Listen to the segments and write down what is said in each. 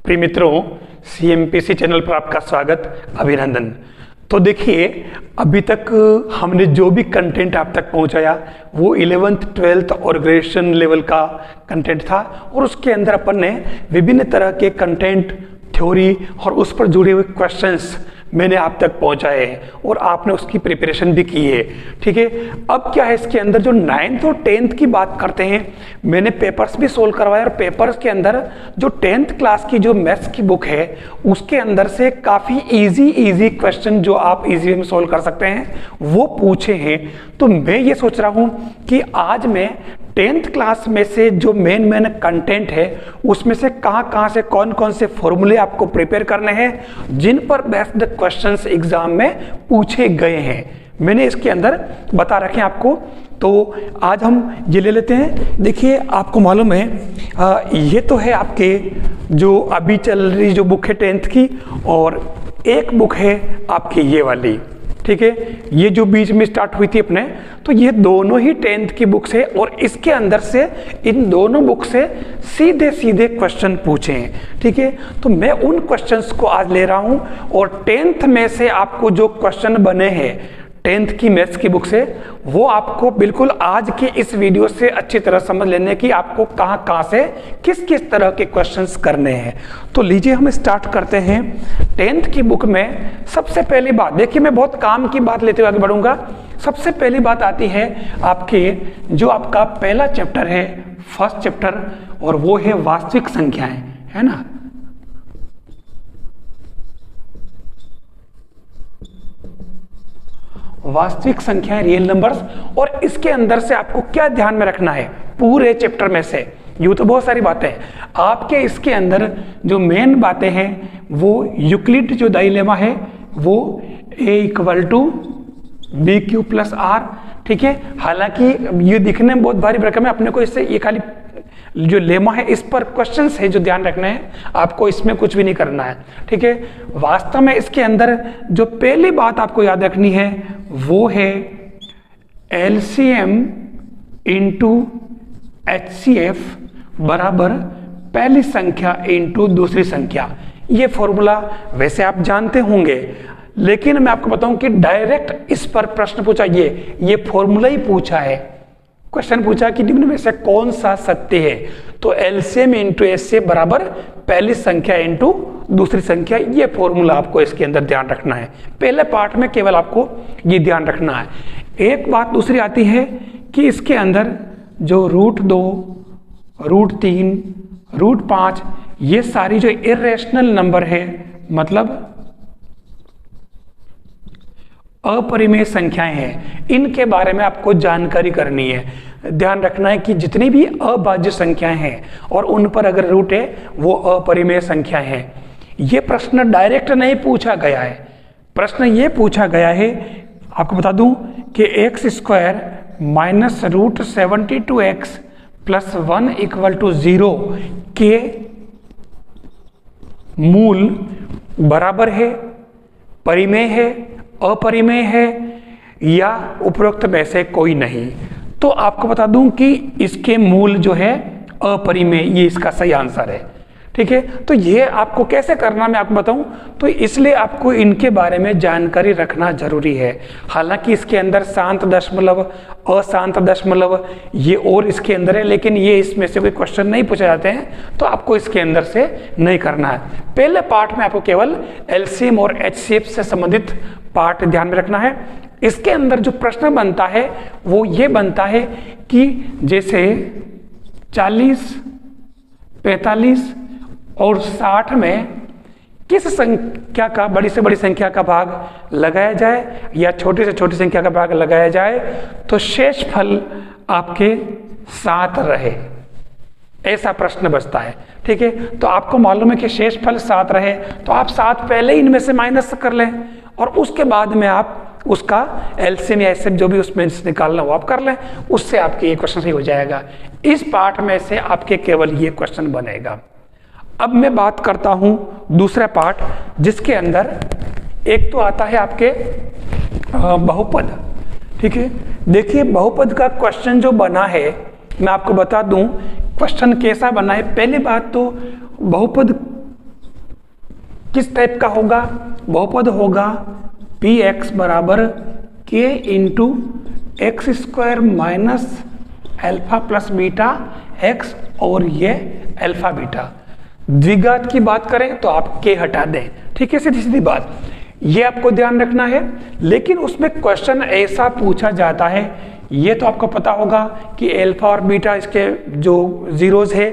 प्रिय मित्रों, सीएमपीसी चैनल पर आपका स्वागत, अभिनंदन। तो देखिए, अभी तक हमने जो भी कंटेंट आप तक पहुंचाया वो 11th 12th और ग्रेजुएशन लेवल का कंटेंट था, और उसके अंदर अपन ने विभिन्न तरह के कंटेंट, थ्योरी और उस पर जुड़े हुए क्वेश्चंस मैंने आप तक पहुंचाए हैं और आपने उसकी प्रिपरेशन भी की है। ठीक है, अब क्या है, इसके अंदर जो 9th और 10th की बात करते हैं, मैंने पेपर्स भी सोल्व करवाए और पेपर्स के अंदर जो 10th क्लास की जो मैथ्स की बुक है उसके अंदर से काफ़ी इजी क्वेश्चन जो आप इजी में सोल्व कर सकते हैं वो पूछे हैं। तो मैं ये सोच रहा हूँ कि आज मैं 10th क्लास में से जो मेन कंटेंट है उसमें से कहाँ से कौन से फॉर्मूले आपको प्रिपेयर करने हैं जिन पर बेस्ड क्वेश्चंस एग्जाम में पूछे गए हैं, मैंने इसके अंदर बता रखे हैं आपको। तो आज हम ये ले लेते हैं। देखिए, आपको मालूम है ये तो है आपके जो अभी चल रही जो बुक है 10th की, और एक बुक है आपकी ये वाली। ठीक है, ये जो बीच में स्टार्ट हुई थी अपने, तो ये दोनों ही 10th की बुक्स है और इसके अंदर से इन दोनों बुक से सीधे क्वेश्चन पूछे हैं। ठीक है, तो मैं उन क्वेश्चंस को आज ले रहा हूं और 10th में से आपको जो क्वेश्चन बने हैं 10th की मैथ्स की बुक से, वो आपको बिल्कुल आज के इस वीडियो से अच्छी तरह समझ लेने की आपको कहां से किस तरह के क्वेश्चंस करने हैं। तो लीजिए हम स्टार्ट करते हैं। 10th की बुक में सबसे पहली बात, देखिए मैं बहुत काम की बात लेते हुए आगे बढ़ूंगा। सबसे पहली बात आती है आपके जो आपका पहला चैप्टर है, फर्स्ट चैप्टर, और वो है वास्तविक संख्याएं, है ना। वास्तविक संख्याएं, रियल नंबर्स, और इसके अंदर से आपको क्या ध्यान में रखना है पूरे चैप्टर में से, यूं तो बहुत सारी बातें हैं आपके इसके अंदर। जो मेन बातें हैं वो यूक्लिड जो डायलेमा है वो a = bq + r। ठीक है, हालांकि ये दिखने में बहुत भारी भरकम है, अपने को इससे ये खाली जो लेमा है इस पर क्वेश्चंस है जो ध्यान रखना है, आपको इसमें कुछ भी नहीं करना है। ठीक है, वास्तव में इसके अंदर जो पहली बात आपको याद रखनी है वो है LCM × HCF बराबर पहली संख्या × दूसरी संख्या। ये फॉर्मूला वैसे आप जानते होंगे, लेकिन मैं आपको बताऊं कि डायरेक्ट इस पर प्रश्न पूछा, ये फॉर्मूला ही पूछा है। क्वेश्चन पूछा कि निम्न में से कौन सा सत्य है, तो LCM × HCF बराबर पहली संख्या × दूसरी संख्या। ये फॉर्मूला आपको इसके अंदर ध्यान रखना है। पहले पार्ट में केवल आपको ये ध्यान रखना है। एक बात दूसरी आती है कि इसके अंदर जो √2, √3, √5 ये सारी जो इर्रेशनल नंबर है, मतलब अपरिमेय संख्याएं हैं, इनके बारे में आपको जानकारी करनी है। ध्यान रखना है कि जितनी भी अभाज्य संख्याएं हैं और उन पर अगर रूट है वो अपरिमेय संख्याएं हैं। ये प्रश्न डायरेक्ट नहीं पूछा गया है, प्रश्न ये पूछा गया है, आपको बता दूं कि x² - √72x + 1 = 0 के मूल बराबर है, परिमेय है, अपरिमेय है या उपरोक्त में से कोई नहीं। तो आपको बता दूं कि इसके मूल जो है अपरिमेय, ये इसका सही आंसर है। ठीक है, तो ये आपको कैसे करना मैं आपको बताऊं, तो इसलिए आपको इनके बारे में जानकारी रखना जरूरी है। हालांकि इसके अंदर शांत दशमलव, अशांत दशमलव ये और इसके अंदर है, लेकिन ये इसमें से कोई क्वेश्चन नहीं पूछे जाते हैं, तो आपको इसके अंदर से नहीं करना है। पहले पार्ट में आपको केवल LCM और HCF से संबंधित पार्ट ध्यान में रखना है। इसके अंदर जो प्रश्न बनता है वो ये बनता है कि जैसे 40, 45 और 60 में किस संख्या का, बड़ी से बड़ी संख्या का भाग लगाया जाए या छोटी से छोटी संख्या का भाग लगाया जाए तो शेष फल आपके 7 रहे, ऐसा प्रश्न बचता है। ठीक है, तो आपको मालूम है कि शेष फल 7 रहे, तो आप 7 पहले ही इनमें से माइनस कर लें और उसके बाद में आप उसका LCM या HCF जो भी उसमें निकालना हो आप कर लें, उससे आपके ये क्वेश्चन सही हो जाएगा। इस पार्ट में से आपके केवल ये क्वेश्चन बनेगा। अब मैं बात करता हूं दूसरा पार्ट, जिसके अंदर एक तो आता है आपके बहुपद। ठीक है, देखिए बहुपद का क्वेश्चन जो बना है मैं आपको बता दूं क्वेश्चन कैसा बना है। पहली बात तो बहुपद किस टाइप का होगा? बहुपद होगा पी एक्स बराबर के into x square minus alpha plus beta x और ये अल्फा बीटा। द्विघात की बात करें तो आप के हटा दें, ठीक है, सीधी सीधी बात, ये आपको ध्यान रखना है। लेकिन उसमें क्वेश्चन ऐसा पूछा जाता है, ये तो आपको पता होगा कि अल्फा और बीटा इसके जो जीरोज है,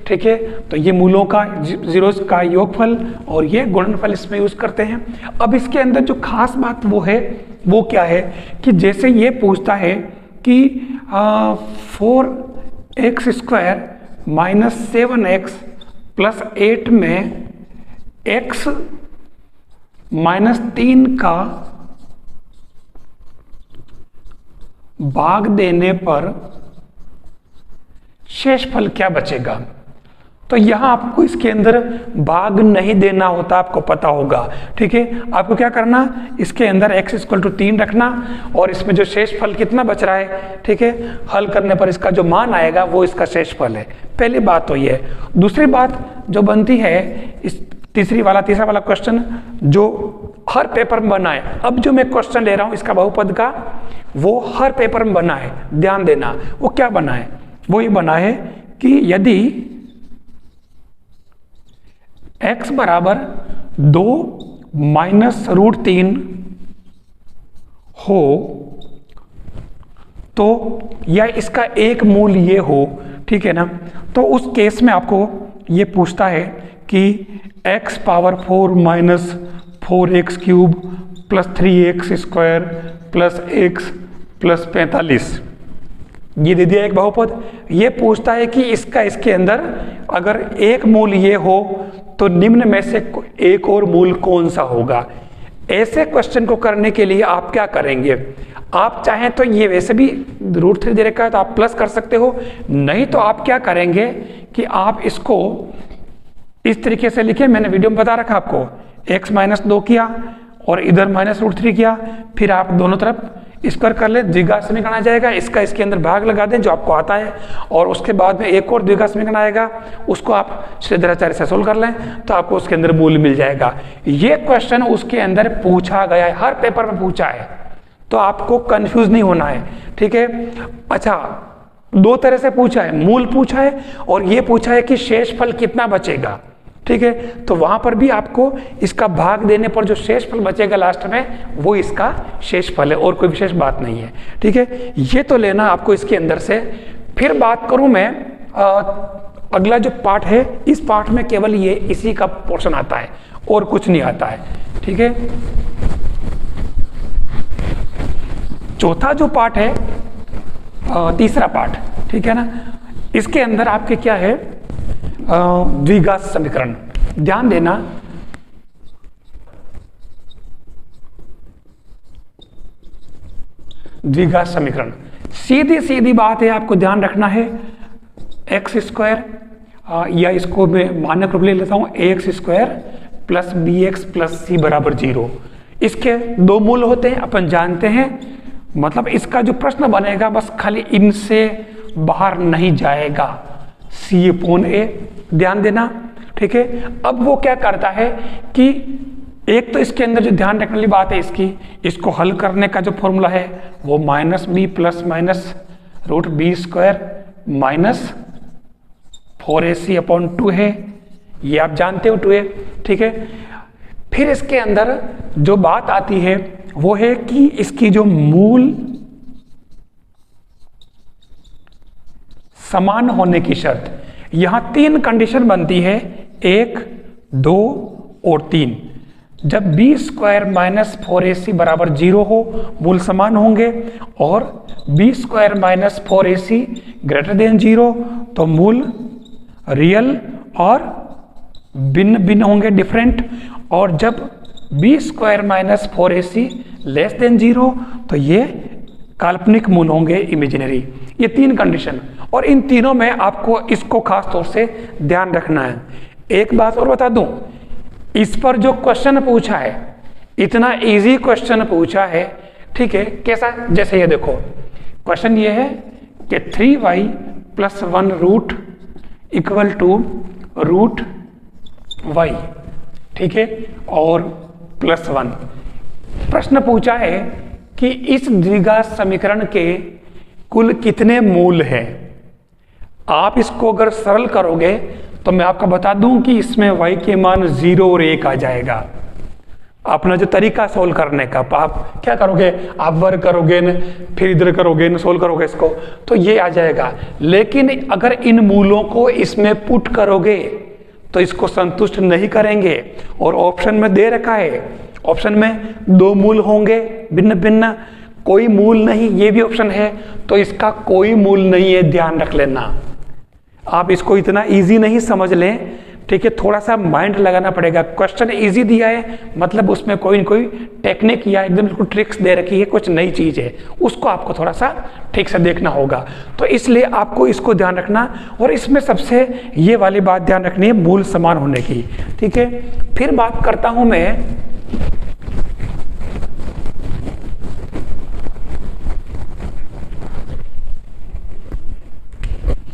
ठीक है, तो ये मूलों का जीरोज का योगफल और ये गुणनफल इसमें यूज करते हैं। अब इसके अंदर जो खास बात वो है, वो क्या है कि जैसे ये पूछता है कि 4x square minus 7x plus 8 में x माइनस 3 का भाग देने पर शेषफल क्या बचेगा। तो यहां आपको इसके अंदर भाग नहीं देना होता, आपको पता होगा, ठीक है। आपको क्या करना, इसके अंदर x इक्वल टू 3 रखना और इसमें जो शेषफल कितना बच रहा है, ठीक है, हल करने पर इसका जो मान आएगा वो इसका शेषफल है। पहली बात तो ये है। दूसरी बात जो बनती है, इस तीसरा वाला क्वेश्चन जो हर पेपर में बना है, अब जो मैं क्वेश्चन ले रहा हूं इसका बहुपद का, वो हर पेपर में बना है, ध्यान देना। वो क्या बना है? वो ये बना है कि यदि x बराबर 2 माइनस रूट 3 हो तो, या इसका एक मूल ये हो, ठीक है ना, तो उस केस में आपको ये पूछता है कि x power 4 minus 4x cube plus 3x square plus x plus 45, ये दे दिया एक बहुपद। ये पूछता है कि इसका इसके अंदर अगर एक मूल ये हो तो निम्न में से एक और मूल कौन सा होगा। ऐसे क्वेश्चन को करने के लिए आप क्या करेंगे, आप चाहें तो ये वैसे भी रूट 3 दे रखा है तो आप प्लस कर सकते हो, नहीं तो आप क्या करेंगे कि आप इसको इस तरीके से लिखे, मैंने वीडियो में बता रखा आपको, x माइनस 2 किया और इधर माइनस रूट 3 किया, फिर आप दोनों तरफ स्क्वायर कर ले, द्विघात समीकरण आ जाएगा, इसका इसके अंदर भाग लगा दें जो आपको आता है, और उसके बाद में एक और द्विघात समीकरण आएगा, उसको आप श्रीधराचार्य से सोल्व कर लें तो आपको उसके अंदर मूल मिल जाएगा। ये क्वेश्चन उसके अंदर पूछा गया है, हर पेपर में पूछा है, तो आपको कंफ्यूज नहीं होना है, ठीक है। अच्छा, दो तरह से पूछा है, मूल पूछा है और ये पूछा है कि शेषफल कितना बचेगा, ठीक है। तो वहां पर भी आपको इसका भाग देने पर जो शेषफल बचेगा लास्ट में, वो इसका शेषफल है और कोई विशेष बात नहीं है, ठीक है। ये तो लेना आपको इसके अंदर से। फिर बात करूं मैं अगला जो पार्ट है, इस पार्ट में केवल ये इसी का पोर्शन आता है और कुछ नहीं आता है, ठीक है। चौथा जो पार्ट है, तीसरा पार्ट, ठीक है ना, इसके अंदर आपके क्या है, द्विघात समीकरण। ध्यान देना, द्विघात समीकरण सीधी सीधी बात है, आपको ध्यान रखना है। एक्स स्क्वायर या इसको मैं मानक रूप ले लेता हूं, a x square plus b x plus c बराबर 0। इसके दो मूल होते हैं, अपन जानते हैं, मतलब इसका जो प्रश्न बनेगा बस खाली इनसे बाहर नहीं जाएगा, सी अपॉन ए, ध्यान देना, ठीक है। अब वो क्या करता है कि एक तो इसके अंदर जो ध्यान रखने वाली बात है इसकी, इसको हल करने का जो फॉर्मूला है वो minus b plus minus root b square minus 4ac upon 2 है, ये आप जानते हो 2a, ठीक है। फिर इसके अंदर जो बात आती है वो है कि इसकी जो मूल समान होने की शर्त, यहां 3 कंडीशन बनती है, 1, 2 और 3। जब बी स्क्वायर माइनस 4ac बराबर 0 हो, मूल समान होंगे, और b square minus 4ac greater than 0, तो मूल रियल और भिन्न भिन्न होंगे, डिफरेंट। और जब b square minus 4ac less than 0, तो ये काल्पनिक मूल होंगे, इमेजिनरी। ये 3 कंडीशन, और इन तीनों में आपको इसको खास तौर से ध्यान रखना है। एक बात और बता दूं, इस पर जो क्वेश्चन पूछा है, इतना इजी क्वेश्चन पूछा है, ठीक है। कैसा, जैसे ये देखो, क्वेश्चन ये है कि 3y plus 1 root equal to root y, ठीक है, और +1। प्रश्न पूछा है कि इस द्विघात समीकरण के कुल कितने मूल हैं। आप इसको अगर सरल करोगे तो मैं आपको बता दूं कि इसमें y के मान 0 और 1 आ जाएगा। अपना जो तरीका सोल्व करने का, आप क्या करोगे, आप वर्ग करोगे न, फिर इधर करोगे न, सोल्व करोगे इसको, तो ये आ जाएगा। लेकिन अगर इन मूलों को इसमें पुट करोगे तो इसको संतुष्ट नहीं करेंगे, और ऑप्शन में दे रखा है, ऑप्शन में 2 मूल होंगे भिन्न भिन्न, कोई मूल नहीं, ये भी ऑप्शन है, तो इसका कोई मूल नहीं है, ध्यान रख लेना। आप इसको इतना इजी नहीं समझ लें, ठीक है, थोड़ा सा माइंड लगाना पड़ेगा। क्वेश्चन इजी दिया है मतलब उसमें कोई न कोई टेक्निक या एकदम बिल्कुल ट्रिक्स दे रखी है, कुछ नई चीज है, उसको आपको थोड़ा सा ठीक से देखना होगा। तो इसलिए आपको इसको ध्यान रखना, और इसमें सबसे ये वाली बात ध्यान रखनी है, मूल समान होने की, ठीक है। फिर बात करता हूं मैं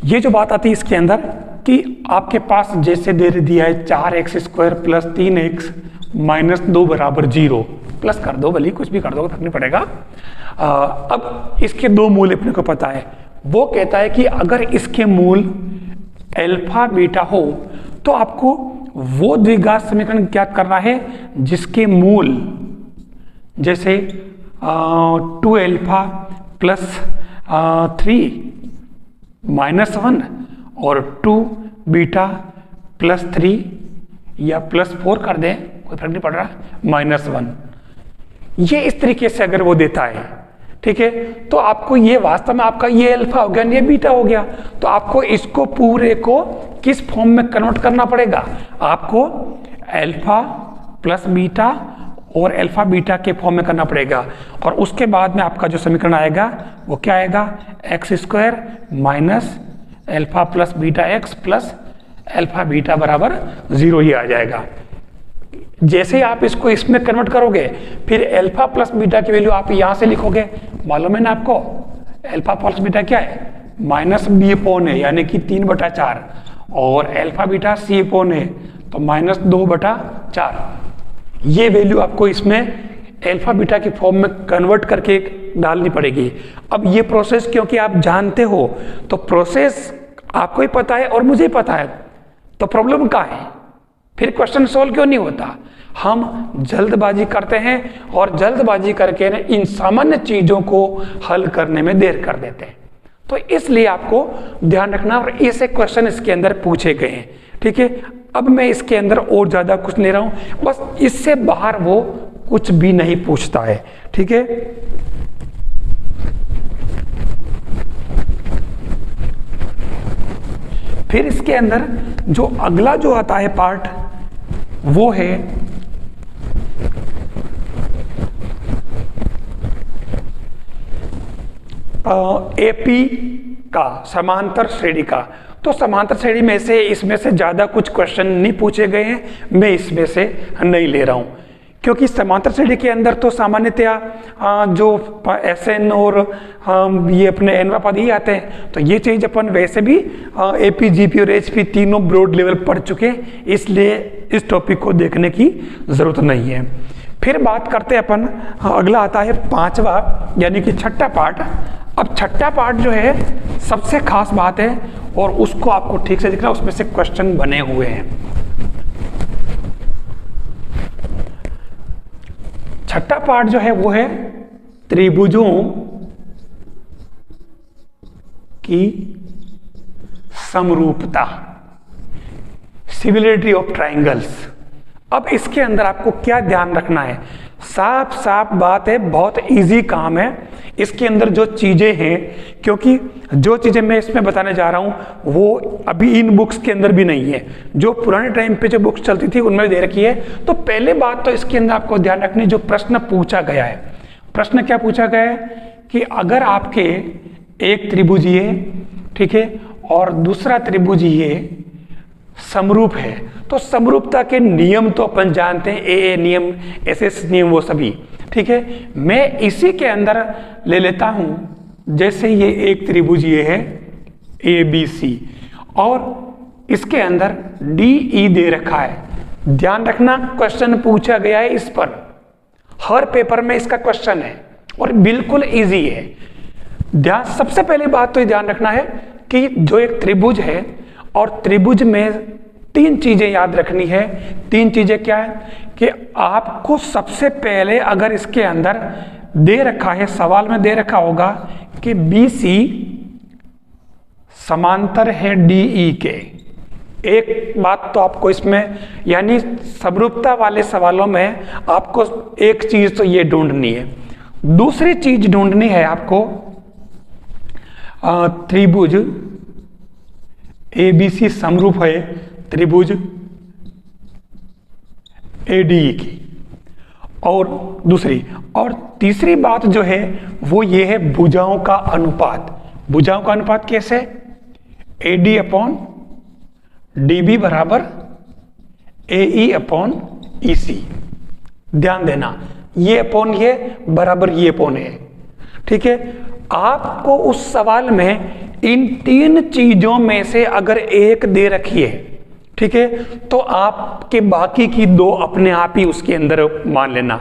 ये जो बात आती है इसके अंदर कि आपके पास जैसे दे दिया है 4x² + 3x - 2 = 0, प्लस कर दो, भले कुछ भी कर दो, फर्क नहीं पड़ेगा। अब इसके 2 मूल अपने को पता है। वो कहता है कि अगर इसके मूल अल्फा बीटा हो तो आपको वो द्विघात समीकरण ज्ञात करना है जिसके मूल जैसे 2α + 3 -1 और 2β + 3 या +4 कर दें, कोई फर्क नहीं पड़ रहा, -1। ये इस तरीके से अगर वो देता है, ठीक है, तो आपको ये वास्तव में आपका ये अल्फा हो गया, ये बीटा हो गया, तो आपको इसको पूरे को किस फॉर्म में कन्वर्ट करना पड़ेगा, आपको अल्फा + बीटा और अल्फा बीटा के फॉर्म में करना पड़ेगा। और उसके बाद में आपका जो समीकरण आएगा वो क्या आएगा, x² - alpha + beta x + alpha beta = 0 ही आ जाएगा। जैसे ही आप इसको इसमें कन्वर्ट करोगे फिर अल्फा + बीटा की वैल्यू आप यहां से लिखोगे, मालूम है ना आपको, अल्फा + बीटा क्या है, -b/a, यानी कि 3/4, और अल्फा बीटा c/a, तो -2/4। ये वैल्यू आपको इसमें अल्फा बीटा की फॉर्म में कन्वर्ट करके डालनी पड़ेगी। अब ये प्रोसेस क्योंकि आप जानते हो तो प्रोसेस आपको ही पता है और मुझे ही पता है, तो प्रॉब्लम कहाँ है, फिर क्वेश्चन सोल्व क्यों नहीं होता। हम जल्दबाजी करते हैं और जल्दबाजी करके इन सामान्य चीजों को हल करने में देर कर देते हैं। तो इसलिए आपको ध्यान रखना, और ऐसे क्वेश्चन इसके अंदर पूछे गए हैं, ठीक है। अब मैं इसके अंदर और ज्यादा कुछ ले रहा हूं, बस इससे बाहर वो कुछ भी नहीं पूछता है, ठीक है। फिर इसके अंदर जो अगला जो आता है पार्ट वो है एपी का, समांतर श्रेणी का। तो समांतर श्रेणी में से इसमें से ज्यादा कुछ क्वेश्चन नहीं पूछे गए हैं, मैं इसमें से नहीं ले रहा हूं, क्योंकि समांतर श्रेणी के अंदर तो सामान्यतया जो SN और ये अपने एन पद ही आते हैं, तो ये चीज अपन वैसे भी AP, GP और HP तीनों ब्रॉड लेवल पढ़ चुके हैं, इसलिए इस टॉपिक को देखने की जरूरत नहीं है। फिर बात करते हैं अपन, अगला आता है 5वां यानी कि छठा पार्ट। अब छठा पार्ट जो है सबसे खास बात है और उसको आपको ठीक से दिखना, उसमें से क्वेश्चन बने हुए हैं। छठा पार्ट जो है वो है त्रिभुजों की समरूपता, सिमिलरिटी ऑफ ट्राइंगल्स। अब इसके अंदर आपको क्या ध्यान रखना है, साफ साफ बात है, बहुत इजी काम है। इसके अंदर जो चीजें हैं, क्योंकि जो चीजें मैं इसमें बताने जा रहा हूं वो अभी इन बुक्स के अंदर भी नहीं है, जो पुराने टाइम पे जो बुक्स चलती थी उनमें दे रखी है। तो पहले बात तो इसके अंदर आपको ध्यान रखनी, जो प्रश्न पूछा गया है, प्रश्न क्या पूछा गया है कि अगर आपके एक त्रिभुजीय, ठीक है, और दूसरा त्रिभुजीय समरूप है, तो समरूपता के नियम तो अपन जानते हैं, ए नियम, SS नियम, वो सभी, ठीक है। मैं इसी के अंदर ले लेता हूं, जैसे ये एक त्रिभुजीय है ABC और इसके अंदर DE दे रखा है, ध्यान रखना क्वेश्चन पूछा गया है इस पर, हर पेपर में इसका क्वेश्चन है और बिल्कुल इजी है। ध्यान, सबसे पहली बात तो ये ध्यान रखना है कि जो एक त्रिभुज है और त्रिभुज में तीन चीजें याद रखनी है। तीन चीजें क्या है कि आपको सबसे पहले अगर इसके अंदर दे रखा है, सवाल में दे रखा होगा कि BC समांतर है DE के। एक बात तो आपको इसमें, यानी समरूपता वाले सवालों में आपको एक चीज तो ये ढूंढनी है। दूसरी चीज ढूंढनी है आपको त्रिभुज ABC समरूप है त्रिभुज ADE की। और दूसरी और तीसरी बात जो है वो ये है भुजाओं का अनुपात। भुजाओं का अनुपात कैसे? AD अपॉन DB बराबर AE अपॉन EC। ध्यान देना, ये अपॉन ये बराबर ये अपॉन है। ठीक है, आपको उस सवाल में इन तीन चीजों में से अगर एक दे रखी है, ठीक है, तो आपके बाकी की दो अपने आप ही उसके अंदर मान लेना।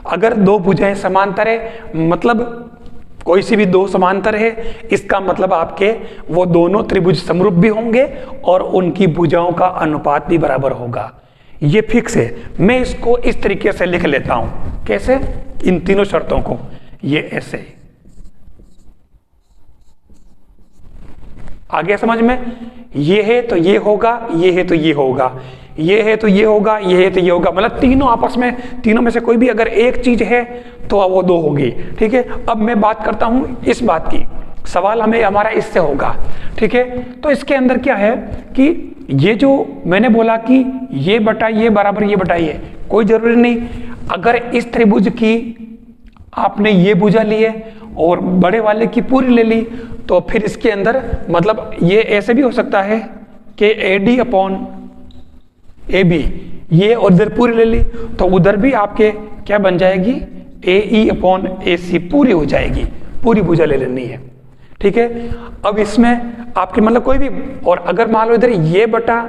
अगर दो भुजाएं समांतर है, मतलब कोई सी भी दो समांतर है, इसका मतलब आपके वो दोनों त्रिभुज समरूप भी होंगे और उनकी भुजाओं का अनुपात भी बराबर होगा। ये फिक्स है। मैं इसको इस तरीके से लिख लेता हूं। कैसे? इन तीनों शर्तों को ये ऐसे। आगे समझ में? ये है तो ये होगा, ये है तो ये होगा, ये है तो ये होगा, ये है तो ये होगा। मतलब तीनों आपस में, तीनों में से कोई भी अगर एक चीज है तो वो दो होगी। ठीक है, अब मैं बात करता हूं इस बात की। सवाल हमें हमारा इससे होगा। ठीक है, तो इसके अंदर क्या है कि ये जो मैंने बोला कि ये बटा ये बराबर ये बटा ये, कोई जरूरी नहीं। अगर इस त्रिभुज की आपने ये भुजा ली है और बड़े वाले की पूरी ले ली, तो फिर इसके अंदर मतलब ये ऐसे भी हो सकता है कि AD अपॉन AB, ये और इधर पूरी ले ली तो उधर भी आपके क्या बन जाएगी? AE अपॉन AC पूरी हो जाएगी, पूरी भुजा ले लेनी है। ठीक है, अब इसमें आपके मतलब कोई भी, और अगर मान लो इधर ये बटा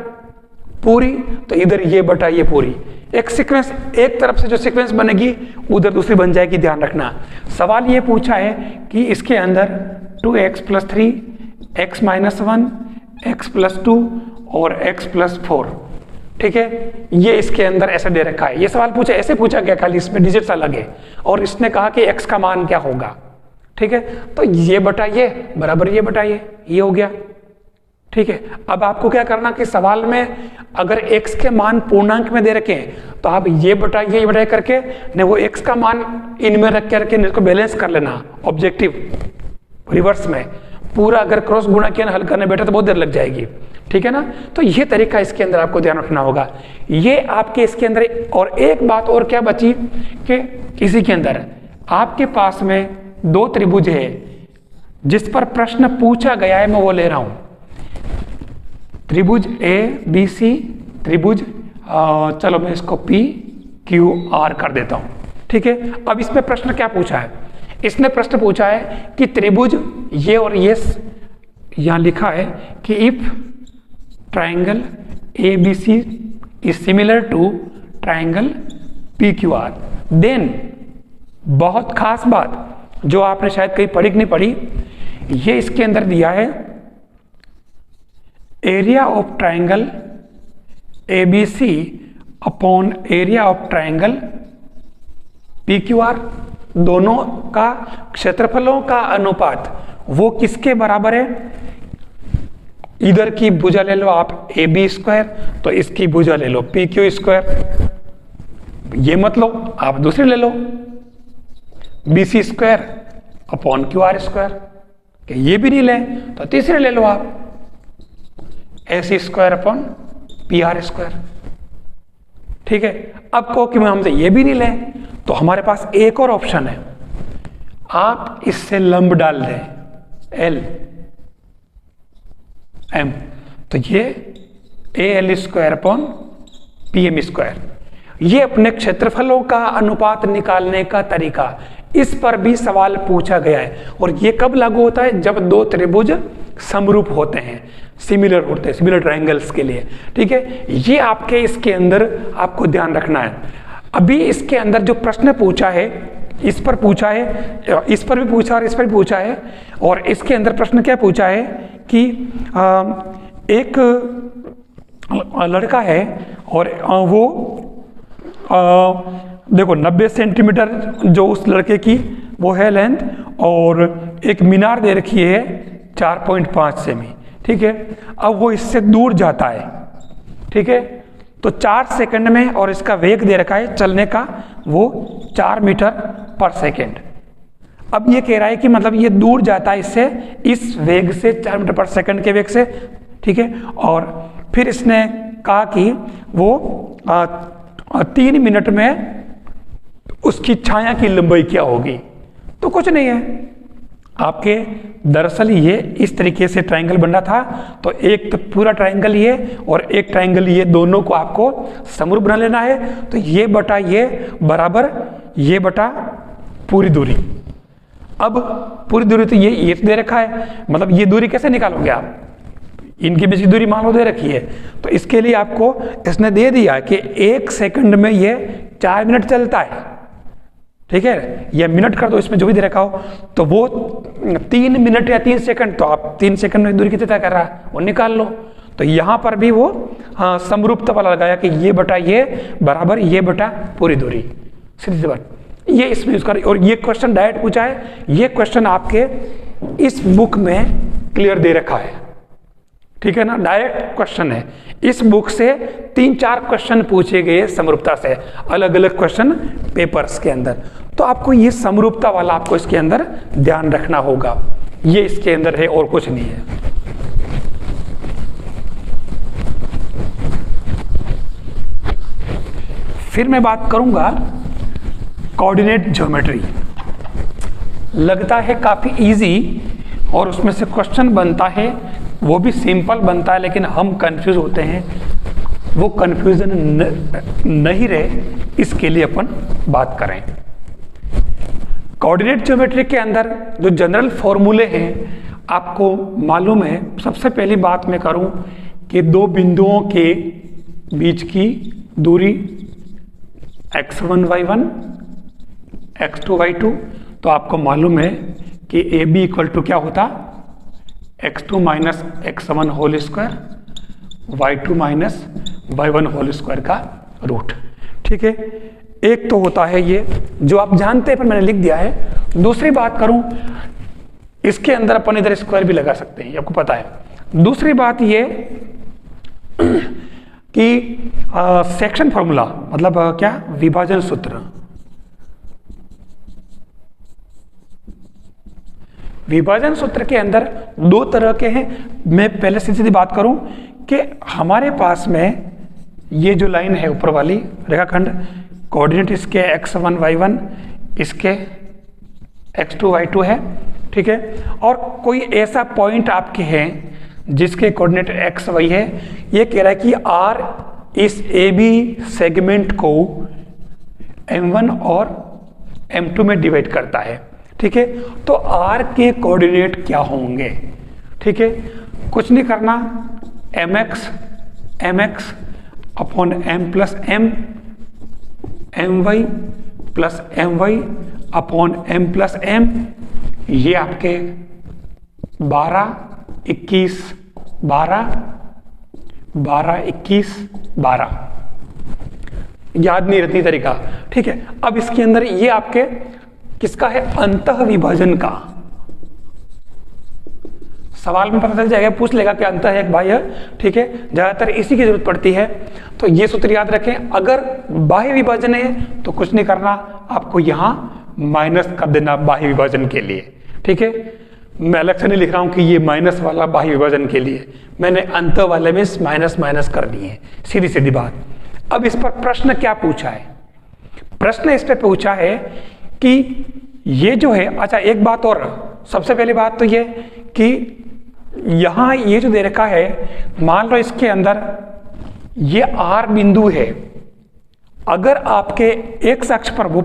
पूरी तो इधर ये बटा ये पूरी, एक सीक्वेंस, एक तरफ से जो सीक्वेंस बनेगी उधर दूसरी बन जाएगी। ध्यान रखना, सवाल ये पूछा है कि इसके अंदर 2x + 3, x - 1, x + 2 और x + 4। ठीक है, ये इसके अंदर ऐसे दे रखा है। ये सवाल पूछा, ऐसे पूछा गया, खाली इसमें डिजिट्स अलग है और इसने कहा कि x का मान क्या होगा। ठीक है, तो ये बटा ये बराबर ये बटा ये हो गया। ठीक है, अब आपको क्या करना कि सवाल में अगर x के मान पूर्णांक में दे रखे हैं तो आप ये बटा करके ने वो x का मान इनमें रख करके इसको बैलेंस कर लेना। ऑब्जेक्टिव रिवर्स में पूरा अगर क्रॉस गुणा किया हल करने बैठे तो बहुत देर लग जाएगी। ठीक है ना, तो ये तरीका इसके अंदर आपको ध्यान रखना होगा। ये आपके इसके अंदर, और एक बात और क्या बची कि इसी के अंदर आपके पास में दो त्रिभुज है जिस पर प्रश्न पूछा गया है, मैं वो ले रहा हूं। त्रिभुज ABC, त्रिभुज चलो मैं इसको PQR कर देता हूं। ठीक है, अब इसमें प्रश्न क्या पूछा है? इसने प्रश्न पूछा है कि त्रिभुज ये और ये, यहां लिखा है कि if triangle ABC is similar to triangle PQR, then, बहुत खास बात जो आपने शायद कहीं पढ़ी कि नहीं पढ़ी, ये इसके अंदर दिया है area of triangle ABC upon area of triangle PQR, दोनों का क्षेत्रफलों का अनुपात वो किसके बराबर है? इधर की भुजा ले लो आप AB², तो इसकी भुजा ले लो PQ²। ये मत लो, आप दूसरी ले लो BC² अपॉन QR²। ये भी नहीं लें तो तीसरे ले लो आप AC² अपॉन PR²। ठीक है, अब कहो कि मैं हमसे ये भी नहीं लें तो हमारे पास एक और ऑप्शन है, आप इससे लंब डाल दें LM, तो ये AL² अपॉन PM²। ये अपने क्षेत्रफलों का अनुपात निकालने का तरीका, इस पर भी सवाल पूछा गया है। और ये कब लागू होता है? जब दो त्रिभुज समरूप होते हैं, सिमिलर होते हैं, सिमिलर ट्रायंगल्स के लिए। ठीक है, ये आपके इसके अंदर आपको ध्यान रखना है। अभी इसके अंदर जो प्रश्न पूछा है, इस पर पूछा है, इस पर भी पूछा और इस पर भी पूछा है, और इसके अंदर प्रश्न क्या पूछा है कि एक लड़का है और वो देखो 90 सेंटीमीटर जो उस लड़के की वो है लेंथ, और एक मीनार दे रखी है 4.5 सेमी। ठीक है, अब वो इससे दूर जाता है। ठीक है, तो 4 सेकंड में, और इसका वेग दे रखा है चलने का वो 4 मीटर पर सेकंड। अब ये कह रहा है कि मतलब ये दूर जाता है इससे, इस वेग से 4 मीटर पर सेकंड के वेग से। ठीक है, और फिर इसने कहा कि वो 3 मिनट में उसकी छाया की लंबाई क्या होगी। तो कुछ नहीं है, आपके दरअसल ये इस तरीके से ट्रायंगल बन रहा था, तो एक तो पूरा ट्रायंगल ये और एक ट्रायंगल ये, दोनों को आपको समरूप बना लेना है। तो ये बटा ये बराबर ये बटा पूरी दूरी। अब पूरी दूरी तो ये दे रखा है, मतलब ये दूरी कैसे निकालोगे आप, इनके बीच की दूरी मान लो दे रखी है, तो इसके लिए आपको इसने दे दिया कि 1 सेकंड में ये 4 मिनट चलता है। ठीक है, या मिनट कर दो इसमें जो भी दे रखा हो, तो वो 3 मिनट या 3 सेकंड, तो आप 3 सेकंड में दूरी कितनी तय कर रहा है वो निकाल लो। तो यहाँ पर भी वो समरूपता वाला लगाया कि ये बटा ये बराबर ये बटा पूरी दूरी, सीधी सी बात। ये इसमें यूज कर, और ये क्वेश्चन डायरेक्ट पूछा है, ये क्वेश्चन आपके इस बुक में क्लियर दे रखा है। ठीक है ना, डायरेक्ट क्वेश्चन है। इस बुक से 3-4 क्वेश्चन पूछे गए समरूपता से, अलग अलग क्वेश्चन पेपर्स के अंदर। तो आपको ये समरूपता वाला आपको इसके अंदर ध्यान रखना होगा, ये इसके अंदर है और कुछ नहीं है। फिर मैं बात करूंगा कोऑर्डिनेट ज्योमेट्री। लगता है काफी इजी, और उसमें से क्वेश्चन बनता है वो भी सिंपल बनता है, लेकिन हम कंफ्यूज होते हैं। वो कंफ्यूजन नहीं रहे, इसके लिए अपन बात करें। कोऑर्डिनेट ज्योमेट्री के अंदर जो जनरल फॉर्मूले हैं आपको मालूम है। सबसे पहली बात मैं करूं कि दो बिंदुओं के बीच की दूरी x1 y1 x2 y2, तो आपको मालूम है कि ए बी इक्वल टू क्या होता, x2 minus x1 whole square, y2 minus y1 whole square का रूट। ठीक है, एक तो होता है ये जो आप जानते हैं पर मैंने लिख दिया है। दूसरी बात करूं, इसके अंदर अपन इधर स्क्वायर भी लगा सकते हैं, आपको पता है। दूसरी बात ये कि सेक्शन फॉर्मूला, मतलब क्या, विभाजन सूत्र। विभाजन सूत्र के अंदर 2 तरह के हैं। मैं पहले सीधी बात करूं कि हमारे पास में ये जो लाइन है ऊपर वाली रेखाखंड, कोऑर्डिनेट इसके x1 y1, इसके x2 y2 है। ठीक है, और कोई ऐसा पॉइंट आपके हैं जिसके कोऑर्डिनेट x y है। ये कह रहा है कि r इस AB सेगमेंट को m1 और m2 में डिवाइड करता है। ठीक है, तो r के कोऑर्डिनेट क्या होंगे। ठीक है, कुछ नहीं करना, mx upon m plus m, my plus my upon m plus m, ये आपके 12, 21, 12, 12, 21, 12, याद नहीं रहती तरीका। ठीक है, अब इसके अंदर ये आपके किसका है, अंतः विभाजन का। सवाल में पता चल जाएगा, पूछ लेगा कि अंतः एक बाह्य। ठीक है, ज्यादातर इसी की जरूरत पड़ती है, तो ये सूत्र याद रखें। अगर बाह्य विभाजन है तो कुछ नहीं करना, आपको यहां माइनस कर देना बाह्य विभाजन के लिए। ठीक है, मैं अलग से नहीं लिख रहा हूं कि ये माइनस वाला बाह्य विभाजन के लिए, मैंने अंतः वाले में माइनस माइनस कर दिए हैं, सीधी सीधी बात। अब इस पर प्रश्न क्या पूछा है, प्रश्न इस पर पूछा है कि ये जो है, अच्छा एक बात और, सबसे पहली बात तो ये कि यहां ये जो दे रखा है, मान लो इसके अंदर ये R बिंदु है। अगर आपके x अक्ष पर वो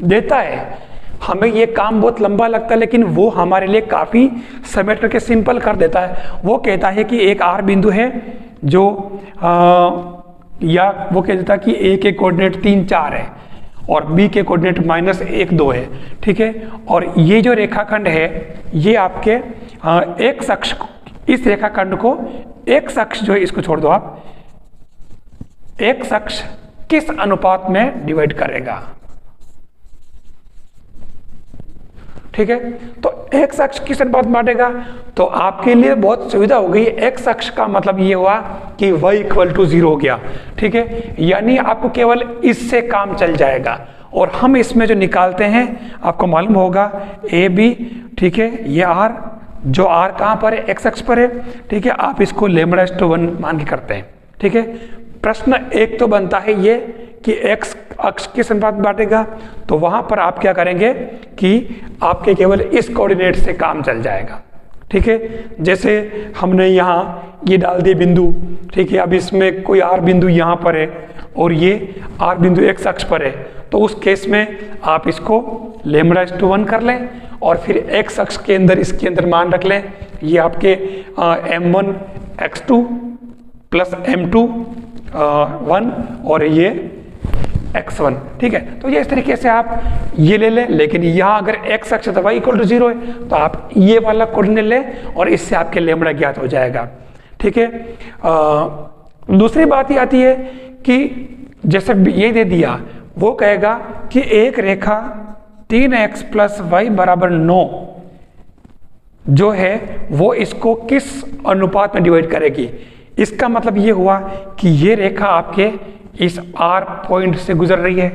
देता है, हमें ये काम बहुत लंबा लगता है, लेकिन वो हमारे लिए काफ़ी समेट करके सिंपल कर देता है। वो कहता है कि एक आर बिंदु है जो या वो कह देता है कि ए के कोऑर्डिनेट 3 4 है और बी के कोऑर्डिनेट -1 2 है, ठीक है। और ये जो रेखाखंड है ये आपके एक्स अक्ष, इस रेखाखंड को एक्स अक्ष जो है इसको छोड़ दो आप, एक्स अक्ष किस अनुपात में डिवाइड करेगा, ठीक है। तो एक्स अक्ष किस अनुपात में बांटेगा, तो आपके लिए बहुत सुविधा हो गई। एक्स अक्ष का मतलब ये हुआ कि y = 0 हो गया, ठीक है। यानी आपको केवल इससे काम चल जाएगा। और हम इसमें जो निकालते हैं आपको मालूम होगा ए बी, ठीक है। ये आर, जो आर कहाँ पर है, एक्स अक्ष पर है, ठीक है। आप इसको λ/1 मान के करते हैं, ठीक है। प्रश्न एक तो बनता है ये कि एक्स अक्ष किस अनुपात में बांटेगा, तो वहां पर आप क्या करेंगे कि आपके केवल इस कोऑर्डिनेट से काम चल जाएगा, ठीक है। जैसे हमने यहाँ ये डाल दिए बिंदु, ठीक है। अब इसमें कोई आर बिंदु यहाँ पर है और ये आर बिंदु एक्स अक्ष पर है, तो उस केस में आप इसको λ/1 कर लें और फिर एक्स अक्ष के अंदर इसके अंदर मान रख लें। ये आपके m1 x2 + m2 1 और ये x1, ठीक है। तो ये इस तरीके से आप ये ले लें, लेकिन यहाँ अगर x अक्ष तो y = 0 है, तो आप ये वाला कोऑर्डिनेट लें और इससे आपके लेमड़ा ज्ञात हो जाएगा, ठीक है। दूसरी बात ये आती है कि जैसे ये दे दिया, वो कहेगा कि एक रेखा 3x + y = 9 जो है वो इसको किस अनुपात में डिवाइड करेगी। इसका मतलब ये हुआ कि ये रेखा आपके इस R पॉइंट से गुजर रही है,